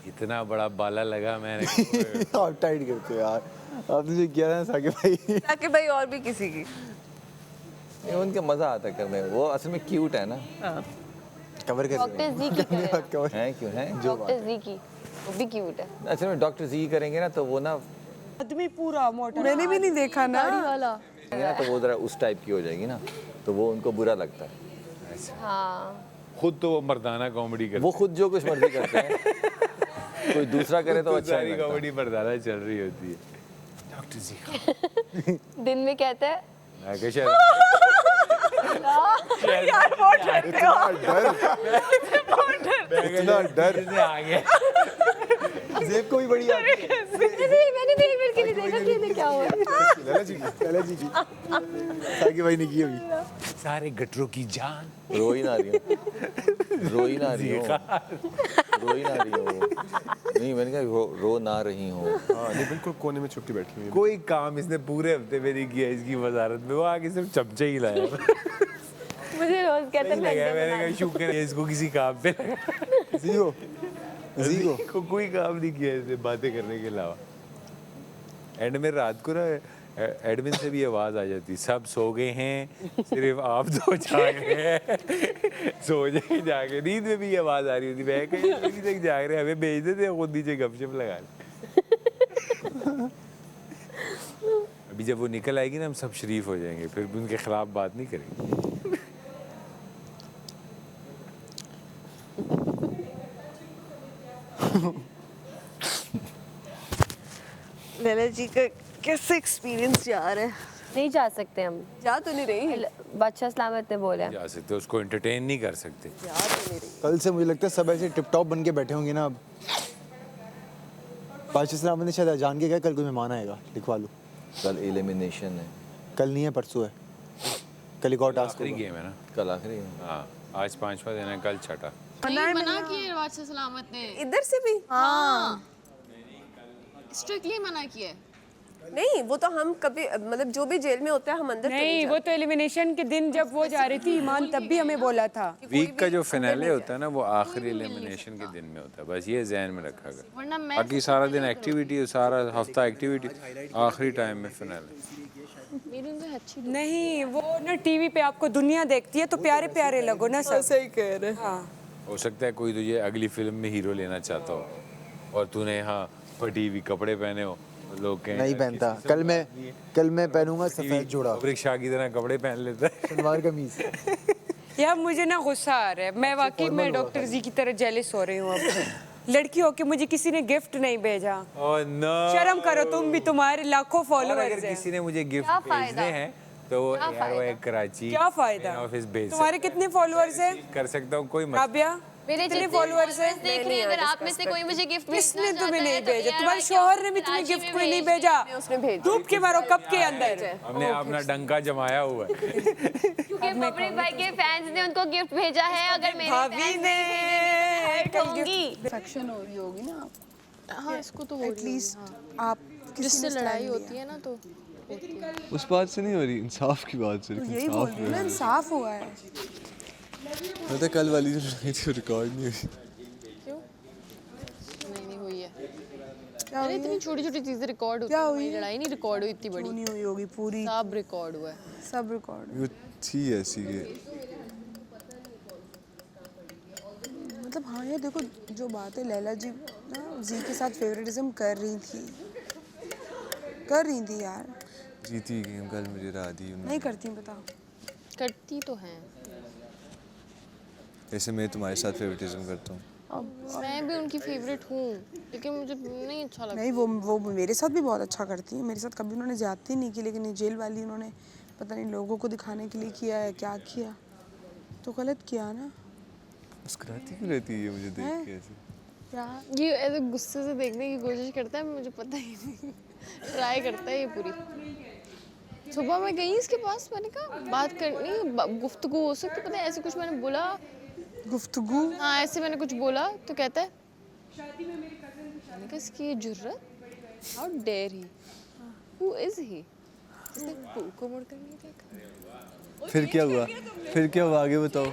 इतना बड़ा बाला लगा मैंने। आप टाइट करते हो यार, आपने जो किया ना साकिब भाई। साकिब भाई और भी किसी की। ये उनका मजा आता है करने में, वो असल में क्यूट है ना। कवर कर डॉक्टर जी की करे, कवर है क्यों है जो डॉक्टर जी की वो भी क्यूट है। असल में डॉक्टर जी करेंगे ना तो वो ना आदमी पूरा मोटा। मैंने भी नहीं देखा ना। वाला तो वो जरा उस टाइप की हो जाएगी ना, तो वो उनको बुरा लगता है। हाँ खुद तो वो मर्दाना कॉमेडी करते वो खुद जो कुछ मर्जी करते हैं, कोई दूसरा करे तो अच्छा नहीं लगता। कॉमेडी मर्दाना चल रही होती है। डॉक्टर जी दिन में कहता है मैं कह शायद यार बहुत डरते हो। इतना डर से आ गया। जेब को भी बड़ी आती है। मैंने भी एक मिनट के लिए देखा कि इन्हें क्या हुआ। लाला जी की साकिब भाई ने की अभी। सारे गटरों की जान रो ही ना रही हो, रो ही ना रही हो, रो ही ना रही हो। नहीं मैंने कहा रो ना रही हो। हाँ नहीं बिल्कुल कोने में छुप के बैठी हुई है। कोई काम इसने पूरे हफ्ते में नहीं किया इसकी वजारत में, वो आके सिर्फ चमचे ही लाया। मुझे रोज कहते नहीं लगा, मैंने कहा शुक्र है इसको किसी काम पे लगा। जीगो को कोई काम नहीं किया इसने बातें करने के अलावा। एंड में रात को ना एडमिन से भी आवाज़ आ जाती, सब सो गए हैं, सिर्फ आप दो जाग रहे हैं। सो जाए जाके, नींद में भी आवाज़ आ रही होती, मैं कहीं अभी तक जाग रहे हैं, हमें भेज देते हैं, खुद नीचे गपशप लगा ले। अभी जब वो निकल आएगी ना, हम सब शरीफ हो जाएंगे, फिर भी उनके खिलाफ बात नहीं करेंगे। लैला जी का कैसे एक्सपीरियंस जा रहा है? नहीं जा सकते हम, जा तो नहीं रही, बादशाह सलामत ने बोला। जा सकते, उसको एंटरटेन नहीं कर सकते। जा तो नहीं रही। कल से मुझे लगता है सब ऐसे टिप टॉप बन के बैठे होंगे ना। अब बादशाह सलामत ने शायद जान के कहा कल कोई मेहमान आएगा, लिखवा लो। कल एलिमिनेशन है। कल नहीं है, परसों है। कल एक और टास्क आखिरी गेम है ना, कल आखिरी है। हाँ, आज 5वां दिन है, कल छठा। मना किया बादशाह सलामत ने, इधर से भी। हाँ स्ट्रिक्टली मना किया। नहीं, वो तो हम कभी मतलब जो भी जेल में होता है हम अंदर नहीं, वो तो एलिमिनेशन के दिन जब वो जा रही थी ईमान, तब भी हमें बोला था। वीक का जो फिनाले होता है ना, वो आखिरी एलिमिनेशन के दिन में होता है, बस ये जहन में रखा गया। बाकी सारा दिन एक्टिविटी, सारा हफ्ता एक्टिविटी, आखिरी टाइम में फिनाले। मेरी उनसे अच्छी नहीं, वो ना टीवी पे आपको दुनिया देखती है तो प्यारे प्यारे लगो ना सब। सही कह रहे हैं। हाँ, हो सकता है कोई तुझे अगली फिल्म में हीरो लेना चाहता हो और तूने यहाँ फटी हुई कपड़े पहने हो, लोग कहें नहीं पहनता। कल मैं पहनूंगा सफेद जोड़ा, रिक्शा की तरह कपड़े पहन लेता है, सलवार कमीज। यार मुझे ना गुस्सा आ रहा है, मैं वाकई में डॉक्टर जी की तरह जेलिस हो रही हूँ अब। लड़की हो के मुझे किसी ने गिफ्ट नहीं भेजा। ओह नो, शर्म करो तुम भी, तुम्हारे लाखों फॉलोअर्स अगर हैं। किसी ने मुझे गिफ्ट भेजने हैं तो यार वो एक कराची क्या फायदा? ऑफिस भेज तुम्हारे कितने फॉलोअर्स हैं? कर सकता हूँ, कोई मत। राबिया, मेरे कितने जितने फॉलोअर्स हैं? देख रहे हैं, अगर आप में से कोई मुझे गिफ्ट किसने तुम्हें नहीं भेजा? तुम्हारे शौहर ने भी तुम्हें गिफ्ट कोई नहीं भेजा? उसने भेज डूब के मारो कप के अंदर। हमने अपना डंका जमाया हुआ है। क्योंकि पब्लिक भाई के फैंस ने उनको गिफ्ट भेजा है, अगर मेरे भाभी ने इन्फेक्शन हो रही होगी ना आप। हाँ इसको तो एटलीस्ट आप जिससे लड़ाई होती है ना तो उस बात से नहीं हो रही, इंसाफ की बात से। यही बोल रही हूँ ना, इंसाफ हुआ है। पता कल वाली जो लड़ाई थी रिकॉर्ड नहीं हुई। क्यों नहीं हुई है? अरे इतनी छोटी छोटी चीजें रिकॉर्ड होती है, लड़ाई नहीं रिकॉर्ड हुई इतनी बड़ी। नहीं हुई होगी पूरी, सब रिकॉर्ड हुआ है, सब रिकॉर्ड। वो थी ऐसी के मतलब हाँ, ये देखो जो बात है, लैला जी ना जी के साथ फेवरेटिज्म कर रही थी यार। जीती गेम कल मुझे राह दी उन्होंने। नहीं करती, बताओ। करती तो हैं। जैसे मैं तुम्हारे साथ फेवरेटिज्म करता हूँ। मैं भी उनकी फेवरेट हूँ, लेकिन मुझे नहीं अच्छा लगता। नहीं, वो मेरे साथ भी बहुत अच्छा करती है। मेरे साथ कभी उन्होंने ज्यादती नहीं की, लेकिन ये जेल वाली उन्होंने पता नहीं लोगों को दिखाने के लिए किया है, क्या किया, तो गलत किया ना। मुस्कुराती क्यों रहती है मुझे देख के ऐसे? क्या ये ऐसे गुस्से से देखने की कोशिश करता है, मुझे पता ही नहीं। ट्राई करता है ये पूरी। सुबह मैं गई इसके पास, मैंने कहा बात करनी, गुफ्तगू हो सकती, पता है ऐसे कुछ मैंने बोला। गुफ्तगू? हाँ ऐसे मैंने कुछ बोला तो कहता है, मैंने कहा इसकी ये जुर्रत, how dare he, who is he, जिसने को मुड़ कर नहीं देखा। फिर क्या हुआ आगे बताओ।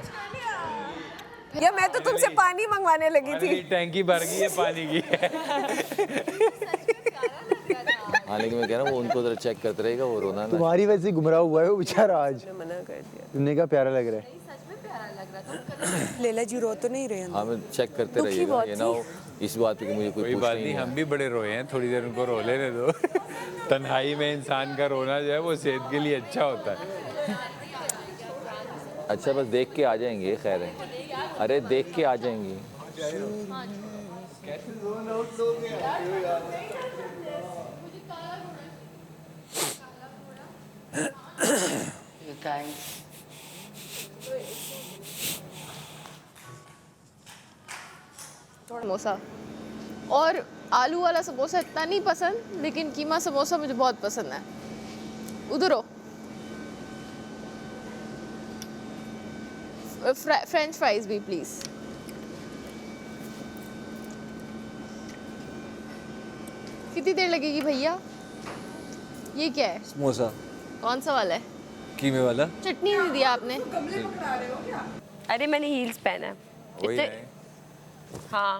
या मैं तो तुमसे पानी मंगवाने लगी थी। टैंकी भर गई है पानी की। हाँ लेकिन मैं कह रहा हूँ वो उनको जरा चेक करते रहेगा, वो रोना ना। तुम्हारी वजह से गुमराह हुआ है वो बेचारा आज। मना कर दिया। तुमने क्या प्यारा लग रहा है। लैला जी रो तो नहीं रहे? हाँ मैं चेक करते रहिएगा, ये ना हो इस बात पे कि मुझे कोई बात नहीं, हम भी बड़े रोए हैं, थोड़ी देर उनको रो लेने दो। तन्हाई में इंसान का रोना जो है वो सेहत के लिए अच्छा होता है। अच्छा बस देख के आ जाएंगे, खैर है। अरे देख के आ जाएंगे। समोसा और आलू वाला समोसा इतना नहीं पसंद, लेकिन कीमा समोसा मुझे बहुत पसंद है। उधर हो। फ्रेंच फ्राइज भी प्लीज। कितनी देर लगेगी भैया? ये क्या है? समोसा। कौन सा वाला है? कीमे वाला। चटनी नहीं दिया आपने? अरे मैंने हील्स पहना है। वही इतने- हाँ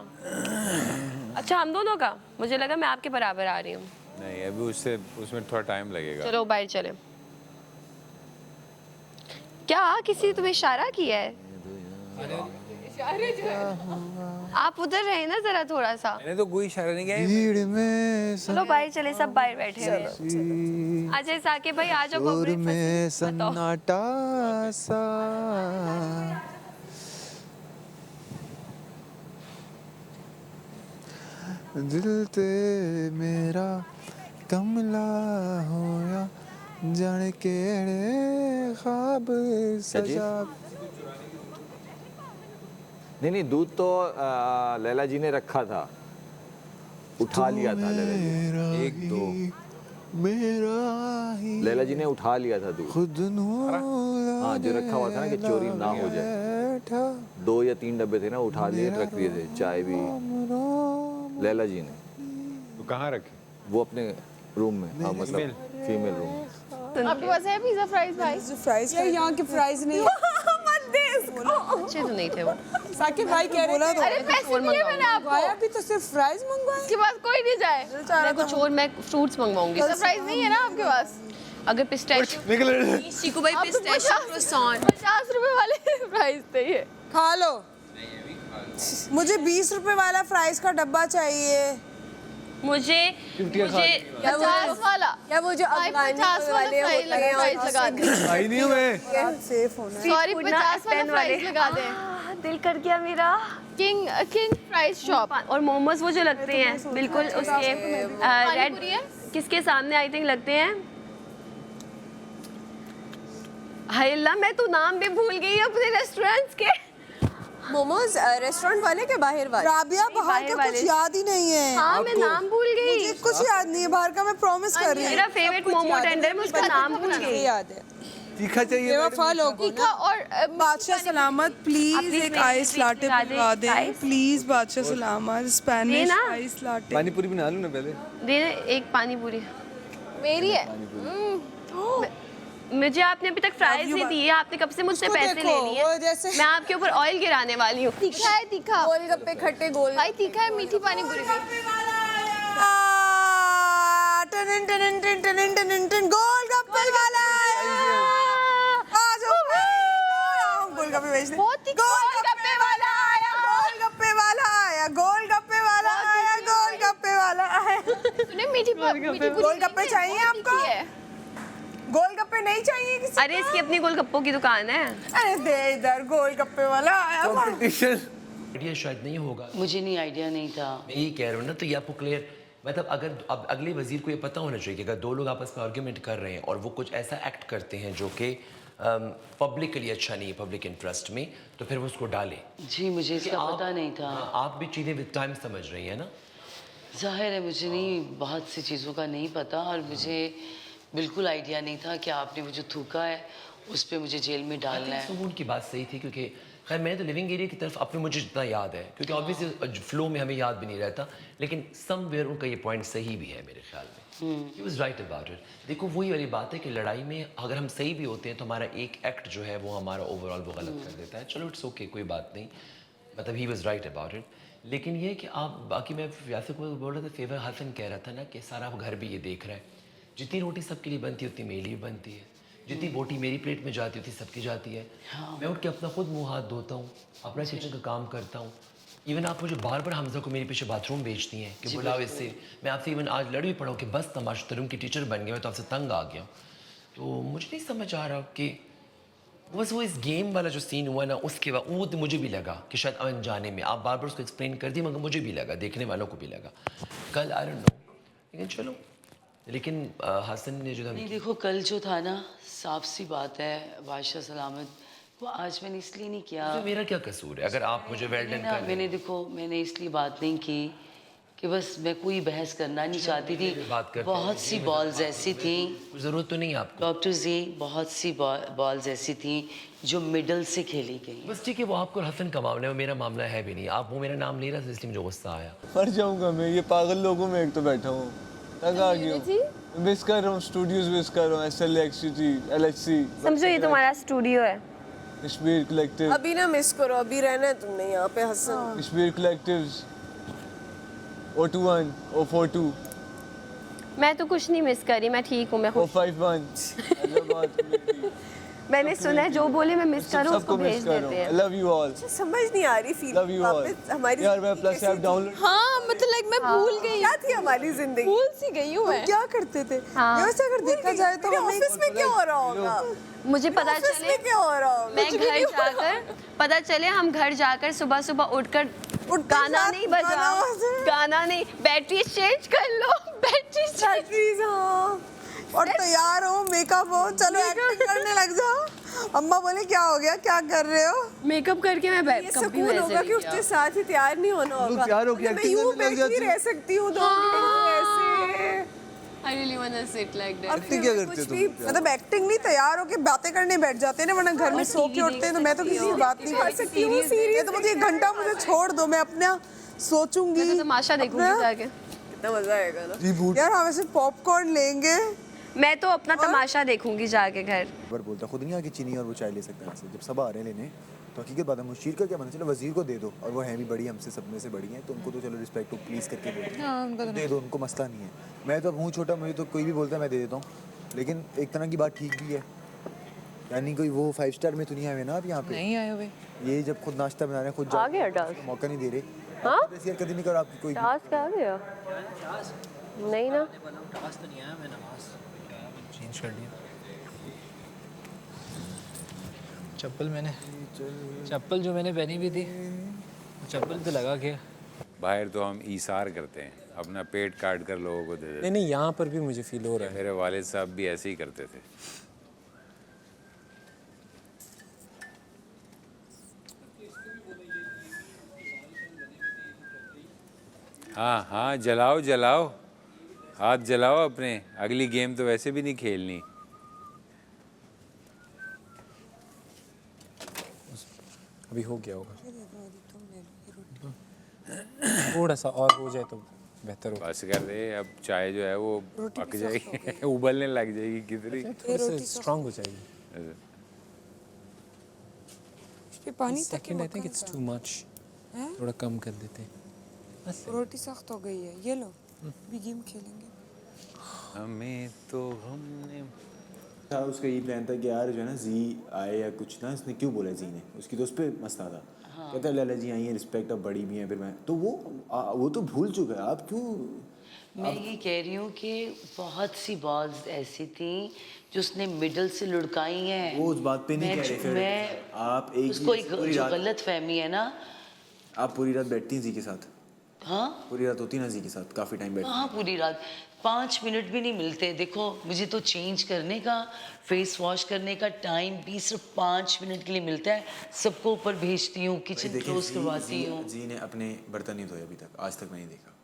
अच्छा, हम दोनों का मुझे लगा मैं आपके बराबर आ रही हूँ। नहीं अभी उसमें थोड़ा टाइम लगेगा। चलो बाहर चले। क्या किसी ने तुम्हें इशारा किया है? आप उधर रहे ना जरा थोड़ा सा। मैंने तो कोई इशारा नहीं किया। भीड़ में चलो बाहर चले, सब बाहर बैठे हैं। अच्छा साकिब भाई आ जाओ। शोर कोऑपरेट में बताओ। सन्नाटा सा दिल ते मेरा कमला होया जाने केड़े ख्वाब सजा। नहीं दूध तो लैला जी ने रखा था, उठा लिया था लैला जी। एक दो मेरा ही लैला जी ने उठा लिया था दूध। खुद हाँ जो रखा हुआ था ना कि चोरी ना हो जाए। 2 या 3 डब्बे थे ना, उठा लिए रख दिए थे। चाय भी लैला जी ने। तो कहाँ रखे? वो अपने रूम में। हाँ मतलब फीमेल रूम में। आपके पास है पिज्जा फ्राइज भाई? फ्राइज क्या यहाँ के फ्राइज नहीं है। मत दे इसको। अच्छे तो नहीं थे वो। साकिब भाई कह रहे थे अरे पैसे दिए मैंने आपको। मंगवाया भी तो सिर्फ फ्राइज मंगवाया। इसके बाद कोई नहीं जाए। मैं कुछ और, मैं फ्रूट्स मंगवाऊंगी। सरप्राइज नहीं है ना आपके पास? अगर पिस्ताचियो चीकू भाई पिस्ताचियो क्रोसान 50 रुपए वाले फ्राइज थे ये। खा लो। मुझे 20 रुपए वाला फ्राइज का डब्बा चाहिए। मुझे 50 वाला या वो जो अफगानी 50 वाले वाले होते हैं फ्राइज लगा दे। आई नहीं हूँ मैं। सेफ होना। सॉरी 50 वाला फ्राइज लगा दे। दिल कर गया मेरा। King fries shop. और मोमोज वो जो लगते हैं बिल्कुल उसके रेड, किसके सामने आई थिंक लगते हैं। हाय अल्लाह, मैं तो नाम भी भूल गई अपने रेस्टोरेंट्स के। मोमोज रेस्टोरेंट वाले के बाहर वाले? राबिया बाहर का कुछ याद ही नहीं है। हाँ मैं नाम भूल गई। मुझे कुछ याद नहीं है बाहर का, मैं प्रॉमिस कर रही हूँ। मेरा फेवरेट मोमो टेंडर, मैं उसका नाम भूल गई। याद है। तीखा चाहिए। बेवफा लोगों तीखा और बादशाह सलामत प्लीज एक आइस लाटे पिलवा दे। प्लीज बादशाह सलामत स्पेनिश आइस लाटे। पानी पूरी बना लूँ ना पहले। देना एक पानी पूरी। मेरी है। मुझे आपने अभी तक फ्राइज नहीं दी है। आपने कब से मुझसे पैसे ले लिए? मैं आपके ऊपर ऑयल गिराने वाली हूँ। तीखा है तीखा। गोलगप्पे खट्टे गोल भाई तीखा है, मीठी पानी पूरी भी। गोलगप्पे वाला आ जाओ। गोलगप्पे बेचने। गोलगप्पे वाला आया, गोलगप्पे वाला आया, गोलगप्पे वाला आया, गोलगप्पे वाला आया। सुने मीठी पूरी। गोलगप्पे चाहिए आपको? गोलगप्पे नहीं चाहिए किसी? अरे इसकी अपनी गोलगप्पों की दुकान है। अरे दे इधर, गोलगप्पे वाला आया। आइडिया शायद नहीं होगा। मुझे नहीं आइडिया नहीं था। मैं यही कह रहा हूँ ना, तो ये आपको क्लियर मतलब अगर अब अगले वजीर को ये पता होना चाहिए कि अगर 2 लोग आपस में आर्ग्यूमेंट कर रहे हैं और वो कुछ ऐसा एक्ट करते हैं जो कि पब्लिक के लिए अच्छा नहीं है, पब्लिक इंटरेस्ट में, तो फिर वो उसको डालें। जी मुझे इसका पता नहीं था। आप भी चीज़ें विद टाइम समझ रही हैं ना। जाहिर है मुझे नहीं, बहुत सी चीज़ों का नहीं पता और मुझे बिल्कुल आइडिया नहीं था कि आपने वो जो थूका है उस पर मुझे जेल में डालना है। उनकी बात सही थी क्योंकि खैर मैं तो लिविंग एरिया की तरफ अपने मुझे जितना याद है, क्योंकि ऑब्वियसली फ्लो में हमें याद भी नहीं रहता, लेकिन समवेयर उनका ये पॉइंट सही भी है मेरे ख्याल में। He was right about it. देखो वही वाली बात है कि लड़ाई में अगर हम सही भी होते हैं तो हमारा एक एक्ट जो है वो हमारा ओवरऑल वो गलत कर देता है। चलो इट्स ओके, कोई बात नहीं, मतलब he was right about it. लेकिन ये कि आप बाकी मैं यासिर को बोल रहा था, फेवर हसन कह रहा था ना कि सारा घर भी ये देख रहा है, जितनी रोटी सबके लिए बनती है उतनी मेरे लिए बनती है, जितनी बोटी मेरी प्लेट में जाती होती सबकी जाती है। मैं उठ के अपना खुद मुंह हाथ धोता हूँ, अपना किचन का काम करता हूँ। इवन आप मुझे बार बार हमजा को मेरे पीछे बाथरूम भेजती हैं कि बुलाओ इससे। मैं आपसे इवन आज लड़ भी पड़ा हूँ कि बस तमाशा तरुण की टीचर बन गया, मैं तो आपसे तंग आ गया। तो मुझे नहीं समझ आ रहा कि बस वो इस गेम वाला जो सीन हुआ ना, उसके बाद वो तो मुझे भी लगा कि शायद अनजाने में आप बार बार उसको एक्सप्लेन कर दी, मगर मुझे भी लगा, देखने वालों को भी लगा कल, आई डोंट नो, लेकिन चलो। लेकिन हसन ने जो नहीं देखो कल जो था ना, साफ सी बात है बादशाह सलामत, वो आज मैंने इसलिए नहीं किया। तो मेरा क्या कसूर है अगर आप मुझे वेल डन कर। मैंने देखो मैंने इसलिए बात नहीं की कि बस मैं कोई बहस करना नहीं चाहती थी। बहुत सी बॉल्स ऐसी थी, ज़रूरत तो नहीं आपको डॉक्टर जी, बहुत सी बॉल्स ऐसी थी जो मिडल से खेली गई। बस ठीक है, वो आपको हसन का मामला है, वो मेरा मामला है भी नहीं। आप वो मेरा नाम ले रहा था इसलिए मुझे गुस्सा आया। मर जाऊंगा मैं, ये पागल लोगों में एक तो बैठा हूँ, तंग आ गया हूँ, मिस कर रहा हूँ स्टूडियोज, मिस कर रहा हूँ SLXG, समझो ये तुम्हारा स्टूडियो है। कश्मीर कलेक्टिव। अभी ना मिस करो, अभी रहना है तुमने यहाँ पे Hasan. Kashmir collectives, O21, O42, मैं तो कुछ नहीं मिस करी, मैं ठीक हूँ, मैं खुश। 5 months मैंने सुना है जो बोले मैं मिस करूँ उसको भेज देते हैं। लव यू ऑल, समझ नहीं आ रही फील लव यू ऑल वापस हमारी यार। मैं जिंदगी प्लस कैसी ऐप थी? डाउनलोड हाँ मतलब लाइक मैं भूल गई क्या थी हमारी जिंदगी, भूल सी गई हूँ मैं। क्या करते थे हाँ। वैसे अगर देखा जाए तो मेरे हमें ऑफिस में क्या हो रहा होगा, मुझे पता ऑफिस चले में क्या हो रहा होगा, मैं घर जाकर पता चले हम घर जाकर सुबह सुबह उठकर गाना नहीं बजा, गाना नहीं, बैटरी चेंज कर लो, बैटरी बैटरीज हाँ, और तैयार हो, मेकअप हो, चलो एक्टिंग करने लग जाओ। अम्मा बोले क्या हो गया, क्या कर रहे हो? मेकअप करके मैं ये कभी सुकून वैसे होगा नहीं कि उसके साथ ही तैयार नहीं होना होगा। तैयार होके मतलब मैं acting यूं करने लग बैठी जाती रह सकती हूँ 2 घंटे ऐसे। I really wanna sit like that. Acting क्या करते कुछ तुम? भी मतलब एक्टिंग नहीं, तैयार होके बातें करने बैठ जाते हैं ना, वरना घर में सो के उठते हैं तो मैं तो किसी की बात नहीं कर सकती हूँ। ये तो मुझे 1 घंटा मुझे छोड़ दो, मैं अपना सोचूंगी। मैं तो तमाशा देखूंगी जाके। कितना मजा आएगा ना। यार हम ऐसे पॉपकॉर्न लेंगे। मैं तो अपना तमाशा देखूंगी जाके घर। पर बोलता खुद नहीं आके चीनी और वो चाय ले सकता है ऐसे। जब सब आ रहे हैं लेने तो हकीकत बात है, मुशीर का क्या बना, चलो वजीर को दे दो, और वो है भी बड़ी हमसे सब में से बड़ी हैं तो उनको तो चलो रिस्पेक्ट हो प्लीज़ करके दे दो, उनको मसला नहीं है। मैं तो अब हूँ छोटा, मुझे तो कोई भी बोलता है मैं दे देता हूँ, लेकिन एक तरह की बात ठीक भी है, यानी कोई वो 5 स्टार में तो नहीं आए हुए ना आप यहाँ पे। नहीं आए हुए। ये जब खुद नाश्ता बना रहे हैं, खुद आ गया टास्क, मौका नहीं दे रहे। हाँ? ऐसी हरकत नहीं करो आपकी कोई। टास्क आ गया नहीं ना, चेंज कर लिया। चप्पल जो मैंने पहनी हुई थी, चप्पल पे लगा के बाहर तो हम ईसार करते हैं, अपना पेट काट कर लोगों को दे देते हैं। नहीं, यहाँ पर भी मुझे फील हो रहा है। मेरे वालिद साहब भी ऐसे ही करते थे। हाँ हाँ, जलाओ जलाओ, हाथ जलाओ अपने, अगली गेम तो वैसे भी नहीं खेलनी। अभी हो गया होगा, थोड़ा सा और हो जाए तो बेहतर होगा। बस कर दे, अब चाय जो है वो पक जाएगी, उबलने लग जाएगी कितनी। थोड़ी सी स्ट्रांग हो जाएगी। पानी second I think it's too much, थोड़ा कम कर देते हैं। रोटी सख्त हो गई है, ये लो भी गेम खेलेंगे। हमें तो हमने था उसका ये प्लान था कि यार जो है ना जी आए या कुछ ना, इसने क्यों बोला जी ने, उसकी तो उस पर मसला था। हाँ। कहता है लाला जी आई हैं, रिस्पेक्ट अब बड़ी भी हैं, फिर मैं तो वो तो भूल चुका है। आप क्यों? मैं ये कह रही हूँ कि बहुत सी बॉल्स ऐसी थी जो उसने मिडल से लुढ़काई हैं। वो उस बात पे नहीं कह रहे फिर मैं आप एक उसको ही एक पूरी जो रात- गलत फहमी है ना। आप पूरी रात बैठती हैं जी के साथ? हाँ पूरी रात होती ना जी के साथ, काफ़ी टाइम बैठती। हाँ, पूरी रात 5 मिनट भी नहीं मिलते। देखो मुझे तो चेंज करने का, फेस वॉश करने का टाइम भी सिर्फ 5 मिनट के लिए मिलता है। सबको ऊपर भेजती हूँ, किचन क्लोज करवाती हूँ। जी ने अपने बर्तन नहीं धोए अभी तक, आज तक मैं नहीं देखा।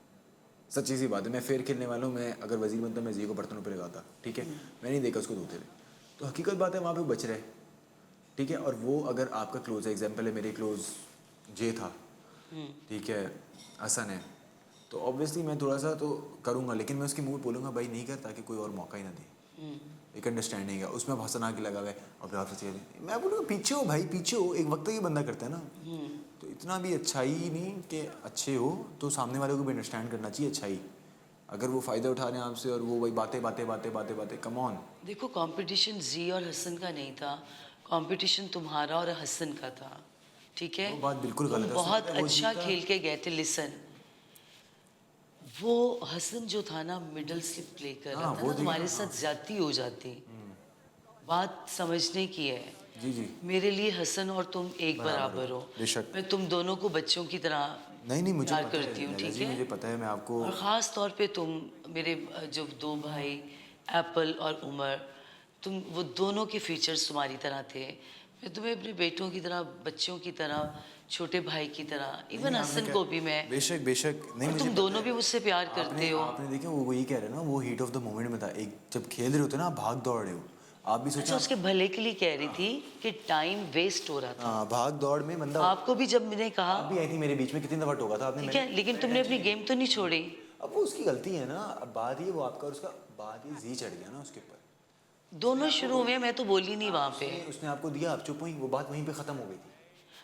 सच्ची सी बात है, मैं फेयर खेलने वाला हूँ, मैं अगर वजीर बनता मैं जी को बर्तनों पर लगाता, ठीक है, मैं नहीं देखा उसको धोते हुए। तो हकीकत बात है वहाँ पे बच रहे, ठीक है। और वो अगर आपका क्लोज है, एग्जाम्पल है मेरे क्लोज जे था, ठीक है, हसन है, तो ऑब्वियसली मैं थोड़ा सा तो करूँगा, लेकिन मैं उसके मुँह पे बोलूँगा भाई नहीं कर, ताकि कोई और मौका ही ना दे। एक अंडरस्टैंडिंग है, उसमें हसन आके लगा हुआ है और फिर आपसे चाहिए, मैं बोलूँगा पीछे हो भाई, पीछे हो। एक वक्त ये बंदा करता है ना, तो इतना भी अच्छाई नहीं कि अच्छे हो, तो सामने वाले को भी अंडरस्टैंड करना चाहिए अच्छाई। अगर वो फ़ायदा उठा रहे हैं आपसे और वो वही बातें बातें बातें बातें बातें, कम ऑन। देखो कंपटीशन जी और हसन का नहीं था, कंपटीशन तुम्हारा और हसन का था, ठीक है। वो बात बिल्कुल गलत है। बहुत वो अच्छा जीता। खेल के गए थे। लिसन, वो हसन जो था ना मिडल स्लिप प्ले कर रहा था ना, तुम्हारे साथ ज्यादती हो जाती। बात समझने की है। जी जी, मेरे लिए हसन और तुम एक बराबर हो। बेशक। मैं तुम दोनों को बच्चों की तरह नहीं मुझे प्यार पता है, करती हूँ, लैला ठीक जी, है। मुझे पता है, मैं आपको और ख़ास तौर पे तुम मेरे जो 2 भाई एप्पल और उमर, तुम वो दोनों के फीचर्स तुम्हारी तरह थे। मैं तुम्हें अपने बेटों की तरह, बच्चों की तरह, छोटे भाई की तरह, इवन हसन को भी मैं। बेशक बेशक नहीं, और मुझे तुम दोनों भी मुझसे प्यार करते हो। आपने देखा वो यही कह रहे हैं ना, वो हीट ऑफ द मोमेंट में था। एक जब खेल रहे होते ना, आप भाग दौड़ रहे हो, आप भी अच्छा, सोचो। उसके भले के लिए कह रही थी कि टाइम वेस्ट हो रहा था। हाँ, भाग दौड़ में बंदा। आपको भी जब मैंने कहा, आप भी आई थी मेरे बीच में, कितनी दफा टोका था आपने, ठीक है, लेकिन तुमने अपनी गेम तो नहीं छोड़ी। अब वो उसकी गलती है ना। अब बात ये वो आपका और उसका, बात ये जी चढ़ गया ना उसके ऊपर। दोनों शुरू में मैं तो बोली नहीं वहाँ पे। उसने आपको दिया, आप चुप हुई, वो बात वहीं पे खत्म हो गई थी।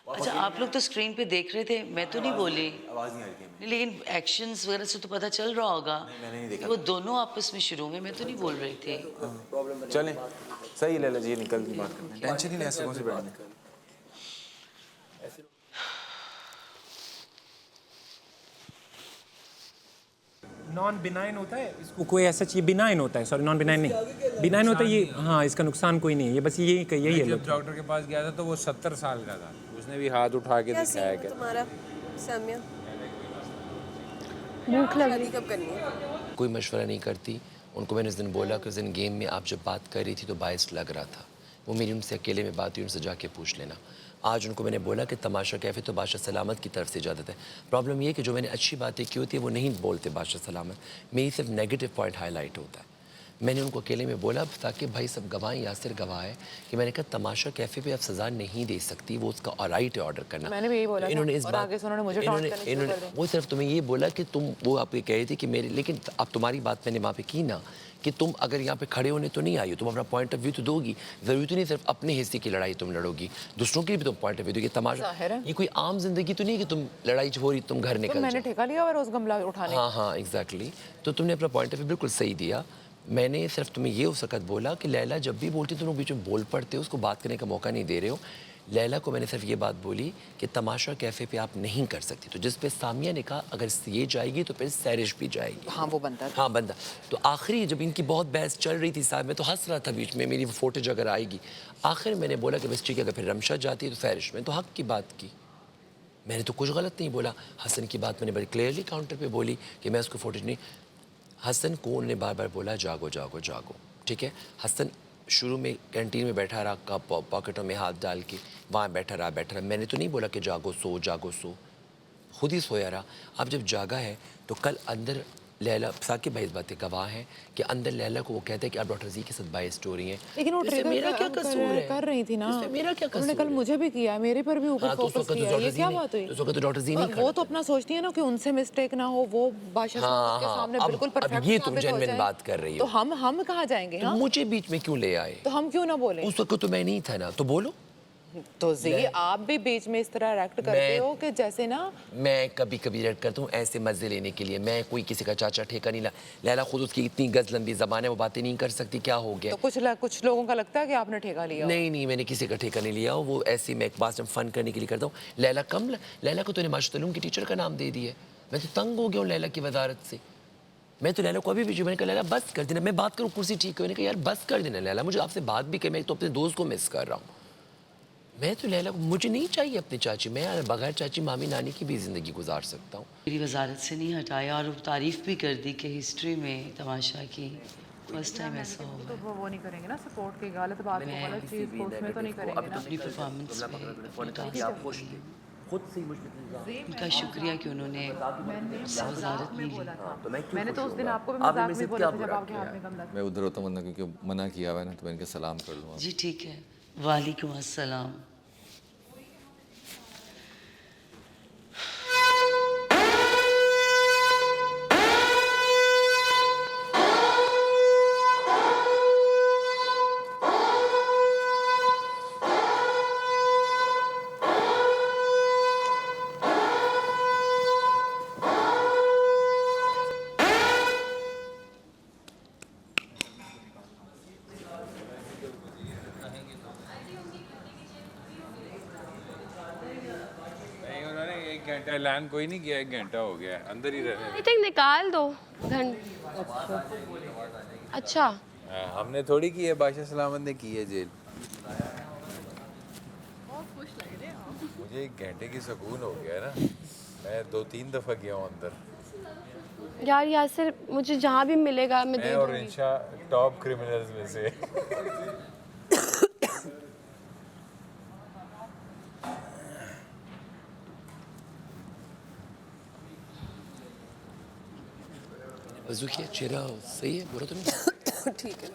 अच्छा आप लोग तो स्क्रीन पे देख रहे थे, मैं तो नहीं बोली। आवाज़ नहीं आ रही थी हमें। लेकिन एक्शंस वगैरह से तो पता चल रहा होगा। मैंने नहीं देखा। वो दोनों आपस में शुरू में, मैं तो नहीं बोल रही थी। चलें, सही है लैला जी, निकल की बात करते हैं। टेंशन ही नहीं है, सुकून से बैठने। नॉन बिनाइन होता है इसको, कोई ऐसा चाहिए बिनाइन होता है, सॉरी नॉन बिनाइन नहीं, बिनाइन होता है ये। हाँ, इसका नुकसान कोई नहीं है, ये बस यही है। जब डॉक्टर के पास गया था तो वो 70 साल का था, उसने भी हाथ उठा के दिखाया कि तुम्हारा सामिया भूख लग रही, कब करनी है? कोई मशवरा नहीं करती। उनको मैंने उस दिन बोला कि उस दिन गेम में आप जब बात कर रही थी तो बायस लग रहा था। वो मेरी उनसे अकेले में बात हुई, उनसे जाके पूछ लेना। आज उनको मैंने बोला कि तमाशा कैफ़े तो बादशाह सलामत की तरफ से इजाज़त है। प्रॉब्लम ये कि जो मैंने अच्छी बातें की होती है वो नहीं बोलते बादशाह सलामत, मेरी सिर्फ नेगेटिव पॉइंट हाईलाइट होता है। मैंने उनको अकेले में बोला ताकि भाई सब गवाहें, यासिर गवाह है कि मैंने कहा तमाशा कैफ़े पे आप सज़ा नहीं दे सकती, वो उसका राइट है ऑर्डर करना। मैंने भी यही बोला इन्होंने था, इस और बात आगे से उन्होंने मुझे टॉन्ट करना शुरू कर दिया। वो सिर्फ तुम्हें ये बोला कि तुम, वो आप ये कह रही थी कि मेरे, लेकिन अब तुम्हारी बात मैंने वहाँ पे की ना कि तुम अगर यहाँ पे खड़े होने तो नहीं आई हो, तुम अपना पॉइंट ऑफ व्यू तो दोगी। ज़रूरी तो नहीं सिर्फ अपने हिस्से की लड़ाई तुम लड़ोगी, दूसरों के लिए भी तुम पॉइंट ऑफ व्यू दोगी। तमाशा ये कोई आम जिंदगी तो नहीं है कि तुम लड़ाई हो रही तुम घर निकल मैंने ठेका लिया और उस गमला उठाने। हाँ एग्जैक्टली। तो तुमने अपना पॉइंट ऑफ व्यू बिल्कुल सही दिया। मैंने सिर्फ तुम्हें ये उस वक़्त बोला कि लैला जब भी बोलती तुम लोग बीच में बोल पड़ते हो, उसको बात करने का मौका नहीं दे रहे हो। लैला को मैंने सिर्फ ये बात बोली कि तमाशा कैफ़े पे आप नहीं कर सकती, तो जिस पे सामिया ने कहा अगर ये जाएगी तो फिर सैरिश भी जाएगी। हाँ वो बंदा, हाँ बंदा। तो आखिरी जब इनकी बहुत बहस चल रही थी साहब, मैं तो हंस रहा था बीच में, मेरी वो फुटेज अगर आएगी, आखिर मैंने बोला कि बस ठीक है अगर फिर रमशा जाती है तो सैरिश में, तो हक की बात की। मैंने तो कुछ गलत नहीं बोला। हसन की बात मैंने बड़ी क्लियरली काउंटर पे बोली कि मैं उसको फुटेज नहीं। हसन को उन्होंने बार बार बोला जागो जागो जागो, ठीक है। हसन शुरू में कैंटीन में बैठा रहा, पॉकेटों में हाथ डाल के वहाँ बैठा रहा। मैंने तो नहीं बोला कि जागो सो, खुद ही सोया रहा। अब जब जागा है तो कल अंदर लैला, साकिब भाई इस बात के गवाह हैं कि अंदर लैला को वो कहते हैं कि आप डॉक्टर जी के साथ बाय स्टोरी हैं। लेकिन वो ट्रिगर मेरा क्या कसूर है? कर रही थी ना, मेरा क्या कसूर उन्होंने कल मुझे भी किया, मेरे पर भी ऊपर फोकस किया, ये क्या बात हुई? तो डॉक्टर जी नहीं, वो तो अपना सोचती है ना कि उनसे मिस्टेक ना हो, वो बादशाह के सामने बिल्कुल परफेक्ट अब ये तुम जेन्युइन बात कर रही तो हो। हम कहाँ जाएंगे? तो मुझे बीच में क्यों ले आए? तो हम क्यों ना बोले? उस वक्त तो मैं नहीं था ना, तो बोलो। तो जी आप भी बीच में इस तरह रिएक्ट करते हो कि जैसे ना, मैं कभी कभी रिएक्ट करता हूँ ऐसे मजे लेने के लिए। मैं कोई किसी का चाचा ठेका नहीं ला। लैला खुद उसकी इतनी गज लंबी जबान है, वो बातें नहीं कर सकती, क्या हो गया? तो कुछ लोगों का लगता है कि आपने ठेका लिया। नहीं मैंने किसी का ठेका नहीं लिया। वो ऐसे मैं एक बात फन करने के लिए करता हूँ। लैला को तो माशाअल्लाह की टीचर का नाम दे दिया। मैं तो तंग हो गया हूँ लैला की वजारत से। मैं तो लैला को अभी भी मैंने कहा लैला बस कर देना, मैं बात करूँ कुर्सी ठीक है, मैंने कहा यार बस कर देना लैला, मुझे आपसे बात भी कर, मैं तो अपने दोस्त को मिस कर रहा हूँ। मैं तो लैला को, मुझे नहीं चाहिए अपनी चाची, मैं बगैर चाची मामी नानी की भी ज़िंदगी गुजार सकता हूँ। मेरी वजारत से नहीं हटाया और तारीफ़ भी कर दी कि हिस्ट्री में तमाशा की फर्स्ट टाइम ऐसा होगा। तो वो नहीं करेंगे ना सपोर्ट की गलत बात को, गलत चीज़ को उसमें तो नहीं करेंगे ना। अपनी परफॉर्मेंस में उनका शुक्रिया कि उन्होंने वजारत नहीं ली। मैंने तो उस दिन आपको भी मजाक में बोला था जब आपके हाथ में गमला। मैं उधर होता हूँ क्योंकि मना किया हुआ है ना, तो मैं इनके सलाम कर लूँगा। जी ठीक है, वालेकुम अस्सलाम। ऐलान कोई नहीं किया, 1 घंटा हो गया है, अंदर ही रहने आई थिंक निकाल दो अच्छा हमने थोड़ी की है, बादशाह सलामत ने की है जेल। मुझे 1 घंटे की सुकून हो गया ना, मैं 2-3 दफ़ा गया हूँ अंदर। यार यासिर मुझे जहाँ भी मिलेगा मैं दे और दूंगी। इंशा टॉप क्रिमिनल्स में से। वज़ू किया, चेहरा सही है, बुरा तो नहीं? ठीक है।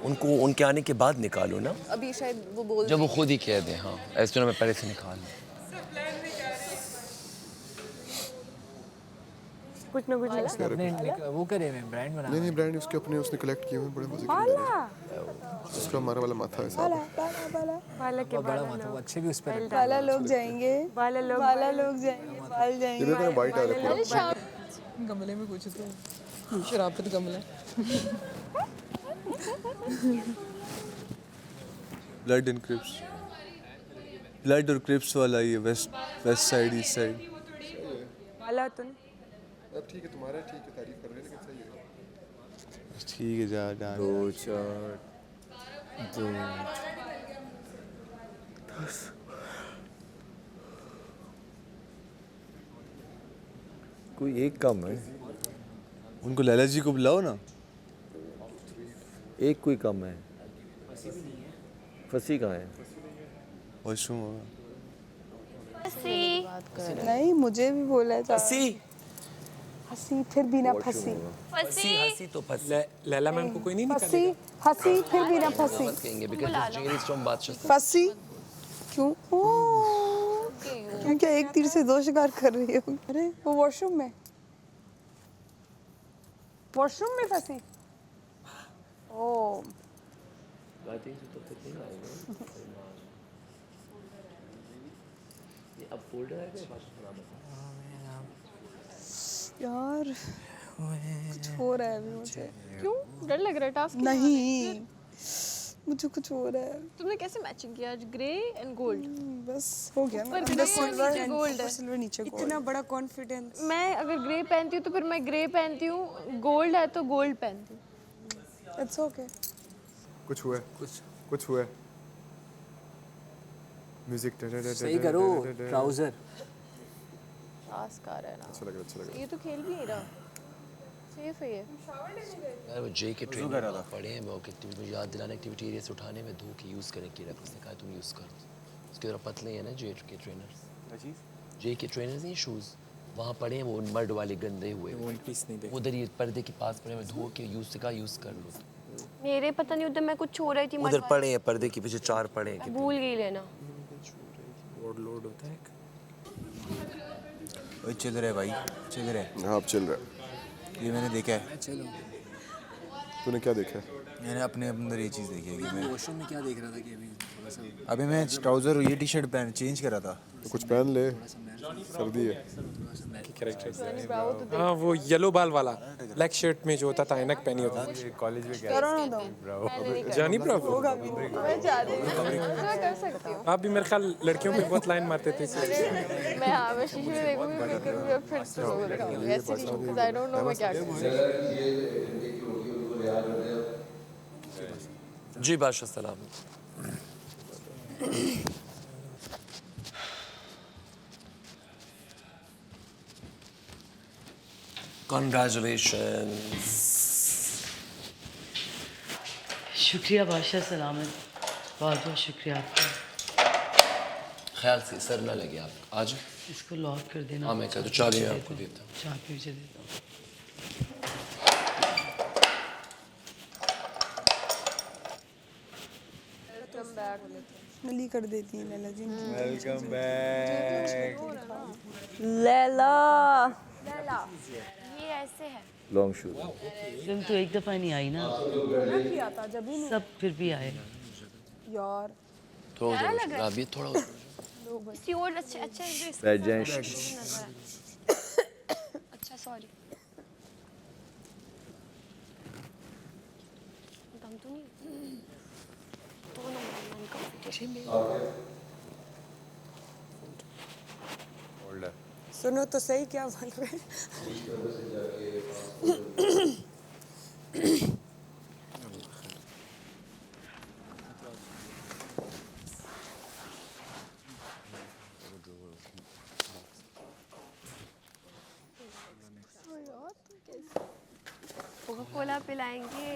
उनको उनके आने के बाद निकालो ना, अभी शायद वो बोल जब वो खुद ही कह दें। हाँ ऐसे तो मैं पहले से निकाल लूँ। कुछ ना कुछ वो करे मैं ब्रांड बना नहीं ब्रांड उसके अपने उसने कलेक्ट किए हुए बड़े मजे के। उसका हमारा वाला माथा है साहब। बाला के बड़ा मतलब अच्छे भी उस पर बाला लोग जाएंगे, बाला लोग जाएंगे, बाल ये जाएंगे। देखो ना वाइट आ रहा है पूरा। गमले में कुछ तो शराफत गमला। ब्लड एंड क्रिप्स, ब्लड और क्रिप्स वाला ये वेस्ट साइड ईस्ट साइड। बाला तुम अब ठीक है तुम्हारा, ठीक है तारीफ कर रहे हैं लेकिन सही है। ठीक है जा डाल 2 4 2 10। कोई एक कम है। उनको लैला जी को बुलाओ ना। एक कोई कम है। फंसी कहाँ है? वॉशरूम होगा। नहीं मुझे भी बोला था। हंसी फिर भी ना फंसी। हंसी तो फंसी। लैला मैम को कोई नहीं फंसी हंसी फिर भी ना फंसी। मत कहेंगे because this jail is from बादशाह। फंसी क्यों? क्यों क्या एक तीर से दो शिकार कर रही हो? अरे वो वॉशरूम में फंसी। ओ अब फोल्डर आएगा यार कुछ हो रहा है अभी मुझे। क्यों डर लग रहा है टास्क? नहीं मुझे कुछ हो रहा है। तुमने कैसे मैचिंग किया आज? Grey and gold. बस हो गया ना। पर सिल्वर गोल्ड है। सिल्वर नीचे गोल्ड। इतना बड़ा कॉन्फिडेंस। मैं अगर ग्रे पहनती हूँ तो फिर मैं ग्रे पहनती हूँ, गोल्ड है तो गोल्ड पहनती हूँ। It's okay. कुछ हुआ है, कुछ हुआ है। म्यूजिक सही करो ट्राउजर। टास्क आ रहा है ना। अच्छा लग रहा है। ये तो खेल भी नहीं रहा। सेफ है ये। यार वो जे के ट्रेनर पढ़े हैं वो एक्टिविटी याद दिलाने एक्टिविटी एरिया से उठाने में धो के यूज़ करें किया उसने कहा तुम यूज़ करो। उसके तरफ पतले हैं ना जे के ट्रेनर्स। जे के ट्रेनर्स नहीं शूज़ वहाँ पड़े हैं वो मर्ड वाले गंदे हुए उधर ही पर्दे के पास पड़े हैं धो के यूज़ से कहा यूज़ कर लो। मेरे पता नहीं उधर मैं कुछ छो रही थी उधर पड़े हैं पर्दे के पीछे 4 पड़े हैं। भूल गई लेना। लोड होता है। ओए चल रहा है भाई, चल रहा है। हाँ अब चल रहा है। ये मैंने देखा है। चलो तूने क्या देखा है? मैंने अपने अंदर ये चीज़ देखी है कि मैं वॉशरूम में क्या देख रहा था कि अभी थोड़ा सा अभी मैं ट्राउज़र और ये टी शर्ट पहन चेंज करा था। तो कुछ पहन ले, सर्दी है। हाँ वो येलो बाल वाला ब्लैक शर्ट में जो होता था ऐनक पहनी होता था। कॉलेज में जानी ब्रावो। मैं जा रही हूँ। मैं कर सकती हूँ। आप भी मेरे ख्याल लड़कियों पे बहुत लाइन मारते थे। मैं हाँ मैं शीशे में देखूंगी फिर करूँगी फिर से लोगों को दिखाऊंगी ऐसे नहीं because I don't know मैं क्या करूँगी। जी बादशाह सलाम। Congratulations. शुक्रिया बादशाह सलामत, बहुत बहुत शुक्रिया आपका। ख्याल से सर ना लगे आप आज इसको लॉक कर देना। हाँ मैं कहता चाबी मैं आपको देता हूँ। चाबी मुझे देता हूँ। नली कर देती है लैला जी। Welcome back. लैला ये ऐसे है। Long shoes. तुम तो एक दफ़ा नहीं आई ना। किया था जब ही सब फिर भी आए। यार थोड़ा अभी थोड़ा किसी और अच्छा अच्छा बैठ जाएं। अच्छा सॉरी। दम तो नहीं। दोनों सुनो तो सही क्या बोल रहे हैं। कोका कोला पिलाएंगे।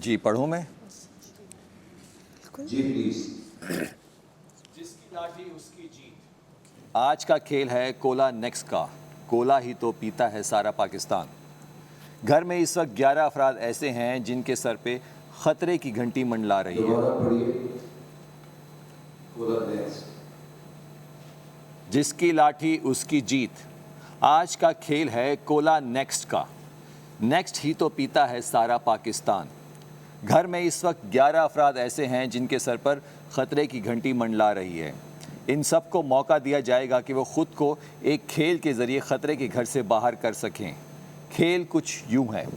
जी पढ़ूं मैं? जी प्लीज। जिसकी लाठी उसकी जीत। आज का खेल है कोला नेक्स्ट का। कोला ही तो पीता है सारा पाकिस्तान। घर में इस वक्त 11 अफराद ऐसे हैं जिनके सर पे खतरे की घंटी मंडला रही है। जिसकी लाठी उसकी जीत। आज का खेल है कोला नेक्स्ट का। नेक्स्ट ही तो पीता है सारा पाकिस्तान। घर में इस वक्त 11 अफराद ऐसे हैं जिनके सर पर खतरे की घंटी मंडला रही है। इन सबको मौका दिया जाएगा कि वो खुद को एक खेल के ज़रिए ख़तरे के घर से बाहर कर सकें। खेल कुछ यूं है।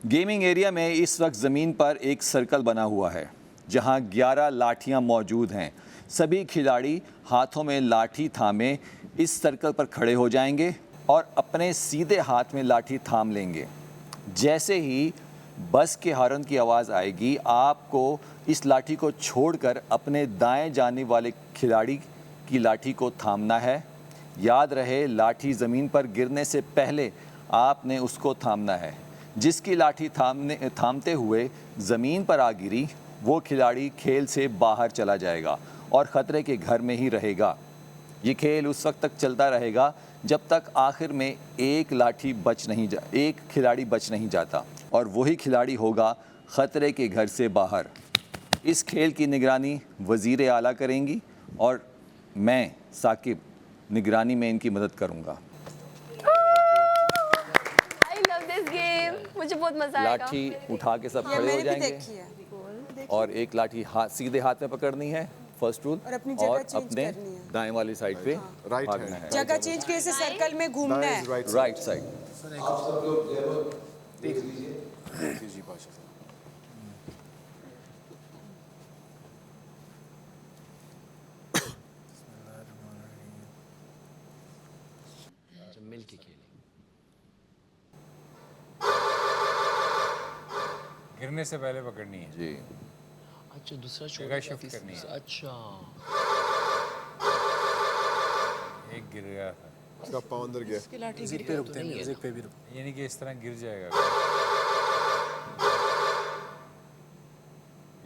गेमिंग एरिया में इस वक्त ज़मीन पर एक सर्कल बना हुआ है जहां 11 लाठियां मौजूद हैं। सभी खिलाड़ी हाथों में लाठी थामे इस सर्कल पर खड़े हो जाएंगे और अपने सीधे हाथ में लाठी थाम लेंगे। जैसे ही बस के हॉर्न की आवाज़ आएगी, आपको इस लाठी को छोड़कर अपने दाएं जाने वाले खिलाड़ी की लाठी को थामना है। याद रहे, लाठी ज़मीन पर गिरने से पहले आपने उसको थामना है। जिसकी लाठी थामते हुए ज़मीन पर आ गिरी, वो खिलाड़ी खेल से बाहर चला जाएगा और ख़तरे के घर में ही रहेगा। ये खेल उस वक्त तक चलता रहेगा जब तक आखिर में एक खिलाड़ी बच नहीं जाता और वही खिलाड़ी होगा ख़तरे के घर से बाहर। इस खेल की निगरानी वज़ीर आला करेंगी और मैं साकिब निगरानी में इनकी मदद करूंगा। I love this game. मुझे बहुत मजा आएगा। लाठी उठा के सब खड़े हो जाएंगे और एक लाठी सीधे हाथ में पकड़नी है, फर्स्ट रूल, और अपनी जगह चेंज अपने करनी है। दाएं वाली साइड पे भागना है। जगह चेंज किए से सर्कल में घूमना है। Right side. मिल के खेलें। गिरने से पहले पकड़नी है जी। अच्छा, दूसरा जगह शिफ्ट करनी है। अच्छा, एक गिर गया था, उसका पाँव अंदर गया। उसकी लाठी म्यूजिक पे रुकते हैं, म्यूजिक पे भी रुकते यानी कि इस तरह गिर जाएगा।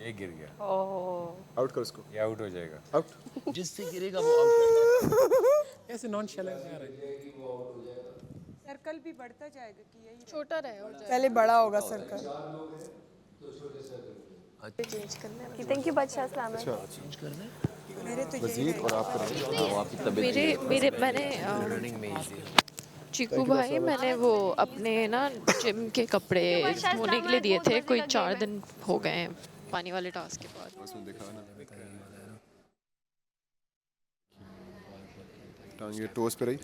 ये गिर गया, आउट कर उसको। ये आउट हो जाएगा। आउट। जिससे गिरेगा वो आउट। हैं। ऐसे नॉन शैलेंट आ रहे हैं। सर्कल भी बढ़ता जाएगा कि यही छोटा रहे और पहले बड़ा होगा सर्कल। चेंज करना है। थैंक यू बादशाह सलामत। चेंज करना है। मेरे तो वजीर और आप करेंगे। आपकी तबीयत मेरे मैंने रनिंग में चीकू भाई मैंने वो अपने ना जिम के कपड़े धोने के लिए दिए थे। कोई 4 दिन हो गए हैं पानी वाले टास्क के बाद। उसमें देखा ना, टांगे टोस पे रही,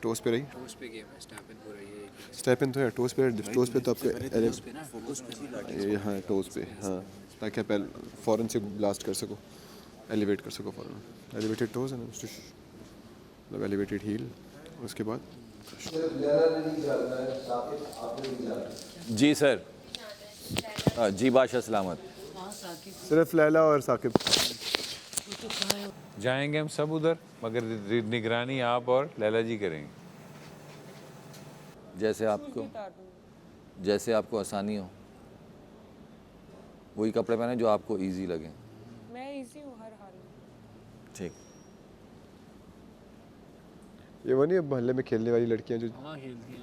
टोस पे रही। टोस पे गेम है, स्टेप इन पूरा ये। स्टेप इन तो है, टोस पे तो आपको यहाँ है टोस पे, हाँ, ताकि आप फ़ौरन से ब्लास्ट कर सको, एलिवेट कर सको फ़ौरन। एलिवेटेड टोस है ना, मतलब एलिवेटेड हील। उसके बाद जी सर। जी बादशाह सलामत। सिर्फ लैला और साकिब जाएंगे हम सब उधर, मगर निगरानी आप और लैला जी करेंगे। जैसे आपको आसानी हो, वही कपड़े पहने जो आपको इजी लगे। मैं इजी हूँ हर हाल में। ठीक। ये वो नहीं मोहल्ले में खेलने वाली लड़कियां जो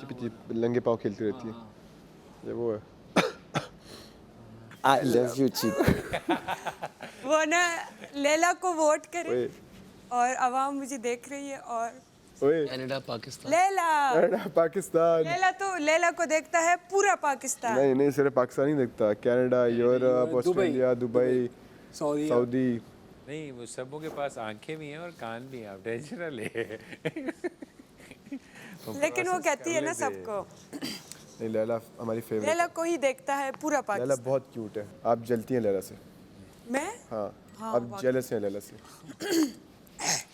पीछे लंगे पाँव खेलती रहती हैं, ये वो है। I love you चीकू। वो ना लैला को वोट करे और आवाम मुझे देख रही है और कनाडा पाकिस्तान। लैला पाकिस्तान। लैला को देखता है पूरा पाकिस्तान। नहीं सिर्फ पाकिस्तान ही देखता, Canada, Europe, Australia, Dubai, Saudi. नहीं, वो सबों के पास आंखें भी हैं और कान भी हैं, आप टेंशन ना ले। लेकिन वो कहती है ना सबको। नहीं, लैला हमारी फेवरेट। लैला को ही देखता है पूरा पाकिस्तान। लैला बहुत क्यूट है। आप जलती हैं लैला से। मैं? हाँ, आप जेलस हैं लैला से।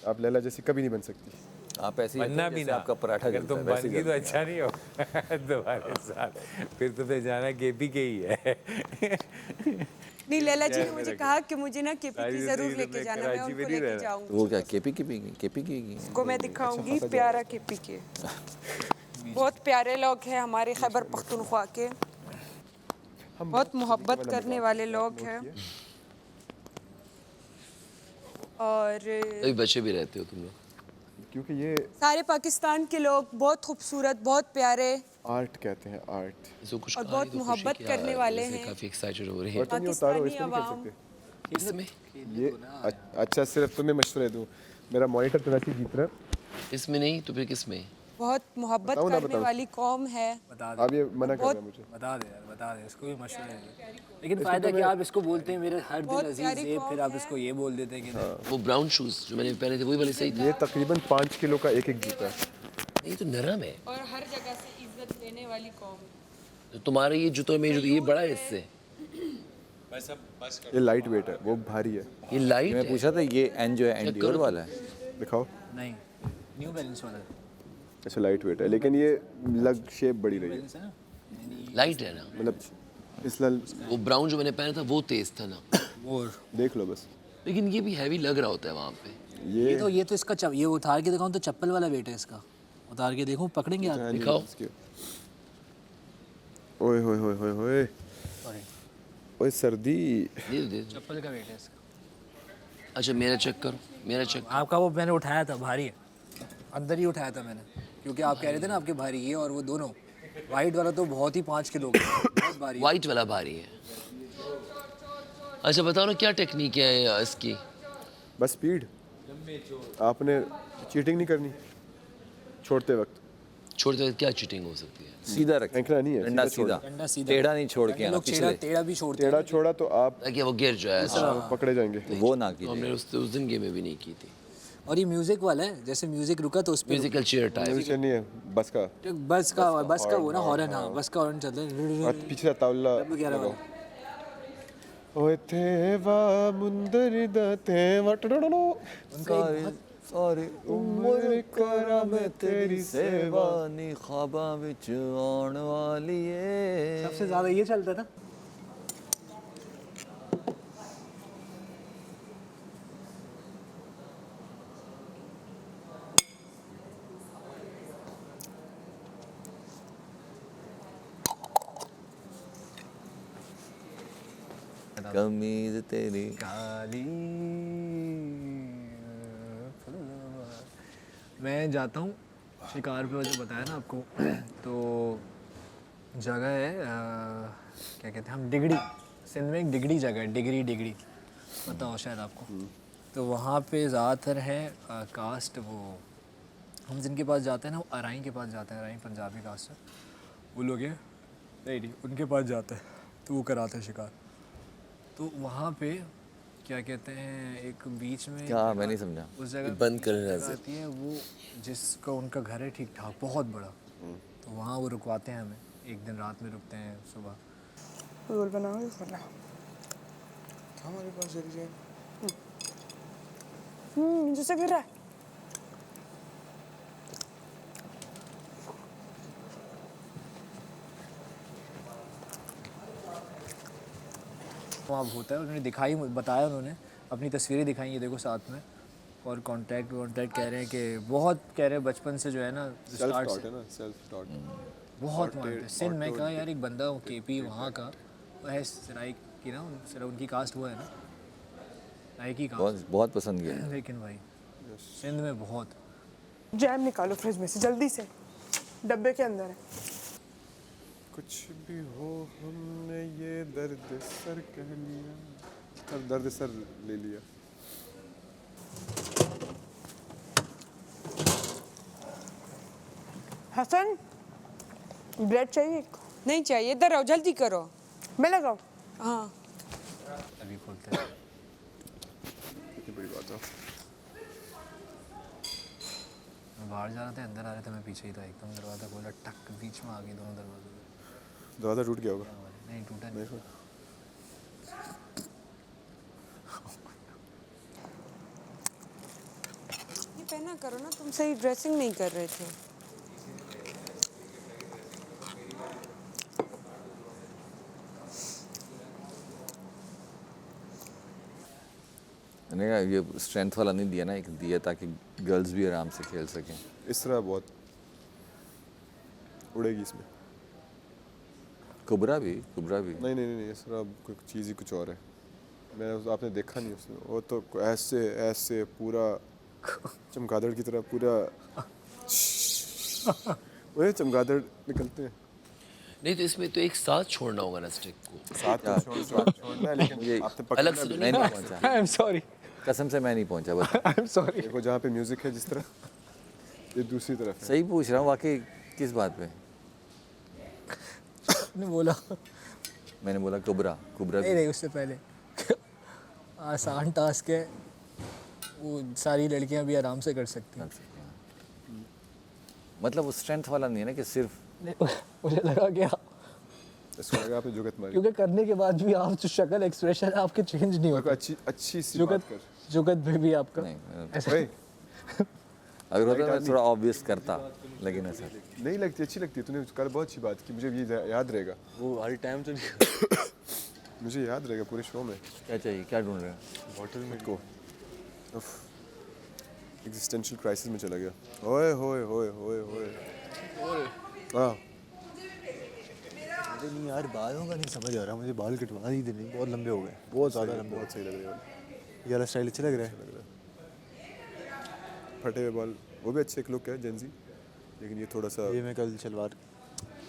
आप लैला जैसी कभी नहीं बन सकती। आप ऐसे ही बनना भी ना, आपका पराठा अगर तुम बन गई तो अच्छा नहीं हो तुम्हारे साथ, फिर तुम्हें जाना केपी के ही है। नहीं, लैला जी ने मुझे कहा कि मुझे ना केपी की जरूर लेके जाना, मैं उनको लेके जाऊंगी। वो क्या केपी की उसको मैं दिखाऊंगी प्यारा केपी के। बहुत प्यारे लोग हैं हमारे खैबर पख्तूनख्वा के, बहुत मोहब्बत करने वाले लोग हैं। और बच्चे भी रहते हो तुम लोग? क्योंकि ये सारे पाकिस्तान के लोग बहुत खूबसूरत, बहुत प्यारे, आर्ट कहते हैं आर्ट। इसको कुछ और कहानी बहुत तो खुशी मोहब्बत की करने आ- वाले जैसे हैं। काफी एक्साइटेड हो रही है और तुम ये उतारो, पाकिस्तानी इसमें नहीं अवाम। कर सकते इसमें ये। अच्छा सिर्फ तुम्हें मशवरे दूं, मेरा मॉनिटर तो वैसे ही जीत रहा है। इसमें नहीं तो फिर किस में? बहुत मोहब्बत बताओ ना, करने बताओ। वाली कौम है। अब ये मना कर रहा है मुझे। बता दे यार, बता दे, इसको भी मशवरे हैं। लेकिन फायदा क्या, आप इसको बोलते हैं मेरे हर दिल अजीज ज़ेब, फिर आप इसको ये बोल देते हैं कि नहीं। वो ब्राउन शूज जो मैंने पहने थे वही वाले सही थे। ये तकरीबन 5 किलो का एक जूता है। नहीं तो नरम है। और हर जगह से इज्जत लेने वाली कौम। तो तुम्हारे ये जूतों में ये बड़ा है इससे। ये लाइट वेट है, वो भारी है। ये लाइट मैं है। पूछा था ये एन जो है एंडियोर वाला है। दिखाओ। नहीं, न्यू बैलेंस वाला है। अच्छा लाइट वेट है, लेकिन ये लग शेप बड़ी रही है। लाइट है ना, मतलब इसलिए वो ब्राउन जो मैंने पहना था वो तेज था ना। देख लो बस। लेकिन ये भी हैवी लग रहा होता है वहाँ पे। ये तो इसका ये उतार के दिखाऊं तो चप्पल वाला वेट है इसका। उतार के देखूं, पकड़ेंगे आप? दिखाओ। ओए होए होए होए होए, ओए सर्दी। चप्पल का वेट है इसका। अच्छा मेरा चेक करो, मेरा चेक। आपका वो मैंने उठाया था, भारी है, अंदर ही उठाया था मैंने, क्योंकि आप कह रहे थे ना आपके भारी है, और वो दोनों वाइट वाला तो बहुत ही 5 किलो का, बहुत भारी है। वाइट वाला भारी है। अच्छा बताओ ना क्या टेक्निक है इसकी? बस स्पीड। आपने चीटिंग नहीं करनी छोड़ते वक्त। छोड़ते वक्त क्या चीटिंग हो सकती है? सीधा रख, फेंकना नहीं है, डंडा सीधा, टेढ़ा नहीं छोड़ के आना पिछले। टेढ़ा भी छोड़ते हैं। टेढ़ा छोड़ा तो आप ताकि वो गिर जाए। पकड़े जाएंगे। वो ना तो हमने उस दिन गेम में भी नहीं की थी। और ये म्यूजिक वाला है, जैसे म्यूजिक रुका तो उस पे म्यूजिकल चेयर टाइप। म्यूजिक नहीं है, बस का बस का वो ना हॉर्न। हाँ, बस का हॉर्न चलता है। और पीछे तावला लगाओ। ओए थे वा मुंदर दाते वटड़ड़ो सारी उम्र करा मैं तेरी सेवा नी ख्वाबा विच आउण वाली है। सबसे ज्यादा ये चलता था। कमीज तेरी काली। मैं जाता हूँ शिकार पे, जो बताया ना आपको, तो जगह है क्या कहते हैं हम, डिगड़ी। सिंध में एक डिगड़ी जगह है, डिगड़ी पता हो शायद आपको। तो वहाँ पे ज़्यादातर है कास्ट, वो हम जिनके पास जाते हैं ना, वो अराई के पास जाते हैं। अराई पंजाबी कास्ट है, वो लोग हैं, नहीं उनके पास जाते हैं, तो वो कराते हैं शिकार। तो वहाँ पे क्या कहते हैं, एक बीच में क्या, मैं नहीं समझा। उस जगह बंद करने आती है वो, जिसका उनका घर है ठीक ठाक, बहुत बड़ा। तो वहाँ वो रुकवाते हैं हमें, एक दिन रात में रुकते हैं, सुबह रोल बनाओ खाना। हमारे पास जल्दी जाए। जैसे गिर रहा है। वहाँ होता है, उन्होंने दिखाई, बताया उन्होंने, अपनी तस्वीरें दिखाई, ये देखो साथ में। और कांटेक्ट कह रहे हैं कि बहुत, कह रहे हैं बचपन से जो है ना, स्टार्ट से है ना, सेल्फ टॉट बहुत मानते हैं। सिंध में कहा यार, एक बंदा केपी वहाँ का, वो है सराय की ना, उनकी कास्ट वो है ना, सराय की कास्ट, बहुत पसंद किया। लेकिन भाई सिंध में बहुत। जैम निकालो फ्रिज में से जल्दी से, डब्बे के अंदर है। कुछ भी हो हमने ये दर्द सर कह लिया, और दर्द सर ले लिया। हसन ब्रेड चाहिए? नहीं चाहिए, इधर आओ, जल्दी करो। मैं लगाऊं? हाँ अभी खोलते हैं। कितनी बड़ी बात है। मैं बाहर जा रहा था, अंदर आ रहे थे, मैं पीछे ही था, एकदम दरवाज़ा खोला, टक बीच में आ गई दोनों दरवाजे। दरवाज़ा टूट गया होगा। नहीं टूटा नहीं। ये पहना करो ना, तुम सही ड्रेसिंग नहीं कर रहे थे। मैंने कहा ये स्ट्रेंथ वाला नहीं दिया ना, एक दिया ताकि गर्ल्स भी आराम से खेल सकें। इस तरह बहुत उड़ेगी इसमें। कुबरा भी नहीं, इस तरह कोई चीज़ ही कुछ और है। आपने देखा नहीं उसमें, वो तो ऐसे पूरा चमगादड़ की तरह पूरा वही चमगादड़ निकलते हैं। नहीं तो इसमें तो एक साथ छोड़ना होगा ना स्टिक को। साथ तो छोड़ना है, लेकिन मुझे आपने अलग पकड़ना से तो भी नहीं नहीं ना। पहुंचा। आई एम सॉरी, कसम से मैं नहीं पहुंचा बस। I am sorry. देखो जहाँ पे म्यूजिक है जिस तरह, ये दूसरी तरफ है। सही पूछ रहा हूँ वाकई, किस बात पे? ने बोला मैंने बोला कुबरा, कुबरा नहीं नहीं, उससे पहले आसान टास्क है, वो सारी लड़कियां भी आराम से कर सकती हैं। मतलब वो स्ट्रेंथ वाला नहीं है ना कि सिर्फ मुझे लगा कि इसको लगा आपने जुगत मारी। क्योंकि करने के बाद भी आप जो शक्ल एक्सप्रेशन आपके चेंज नहीं होते। अच्छी सी बात कर। जुगत भी आपका नहीं, ऐसा अगर होता मैं थोड़ा ऑब्वियस करता, लेकिन ऐसा नहीं लगती, अच्छी लगती है। तूने कल बहुत अच्छी बात की, मुझे ये याद रहेगा। वो हर टाइम तो मुझे याद रहेगा पूरे शो में। क्या चाहिए, क्या ढूंढ रहे हैं? बॉटल में को एग्जिस्टेंशियल क्राइसिस में चला गया। ओए होए होए होए होए। हाँ मुझे नहीं यार, बालों का नहीं समझ आ रहा मुझे। बाल कटवा ही देने, बहुत लंबे हो गए, बहुत ज़्यादा लंबे। बहुत सही लग रहे हैं। ये वाला स्टाइल अच्छा लग रहा है। फटे हुए बाल, वो भी अच्छे एक लुक है जेंजी, लेकिन ये थोड़ा सा। ये मैं कल शलवार,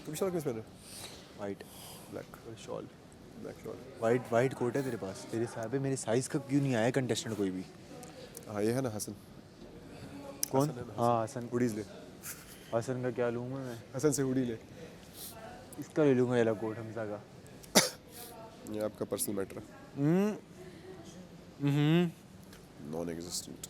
तुम शॉल किस पहने? White black shawl, black shawl. White coat है तेरे पास? तेरे साहब है, मेरे साइज़ का क्यों नहीं आया कंटेस्टेंट कोई भी? हाँ ये है ना हसन। कौन? हाँ हसन। हुडीज ले। हसन का क्या लूँ मैं? हसन से हुडी ले। इसका ले लूँगा, ये वाला कोट हमजा का। ये आपका पर्सनल मैटर है। Non existent.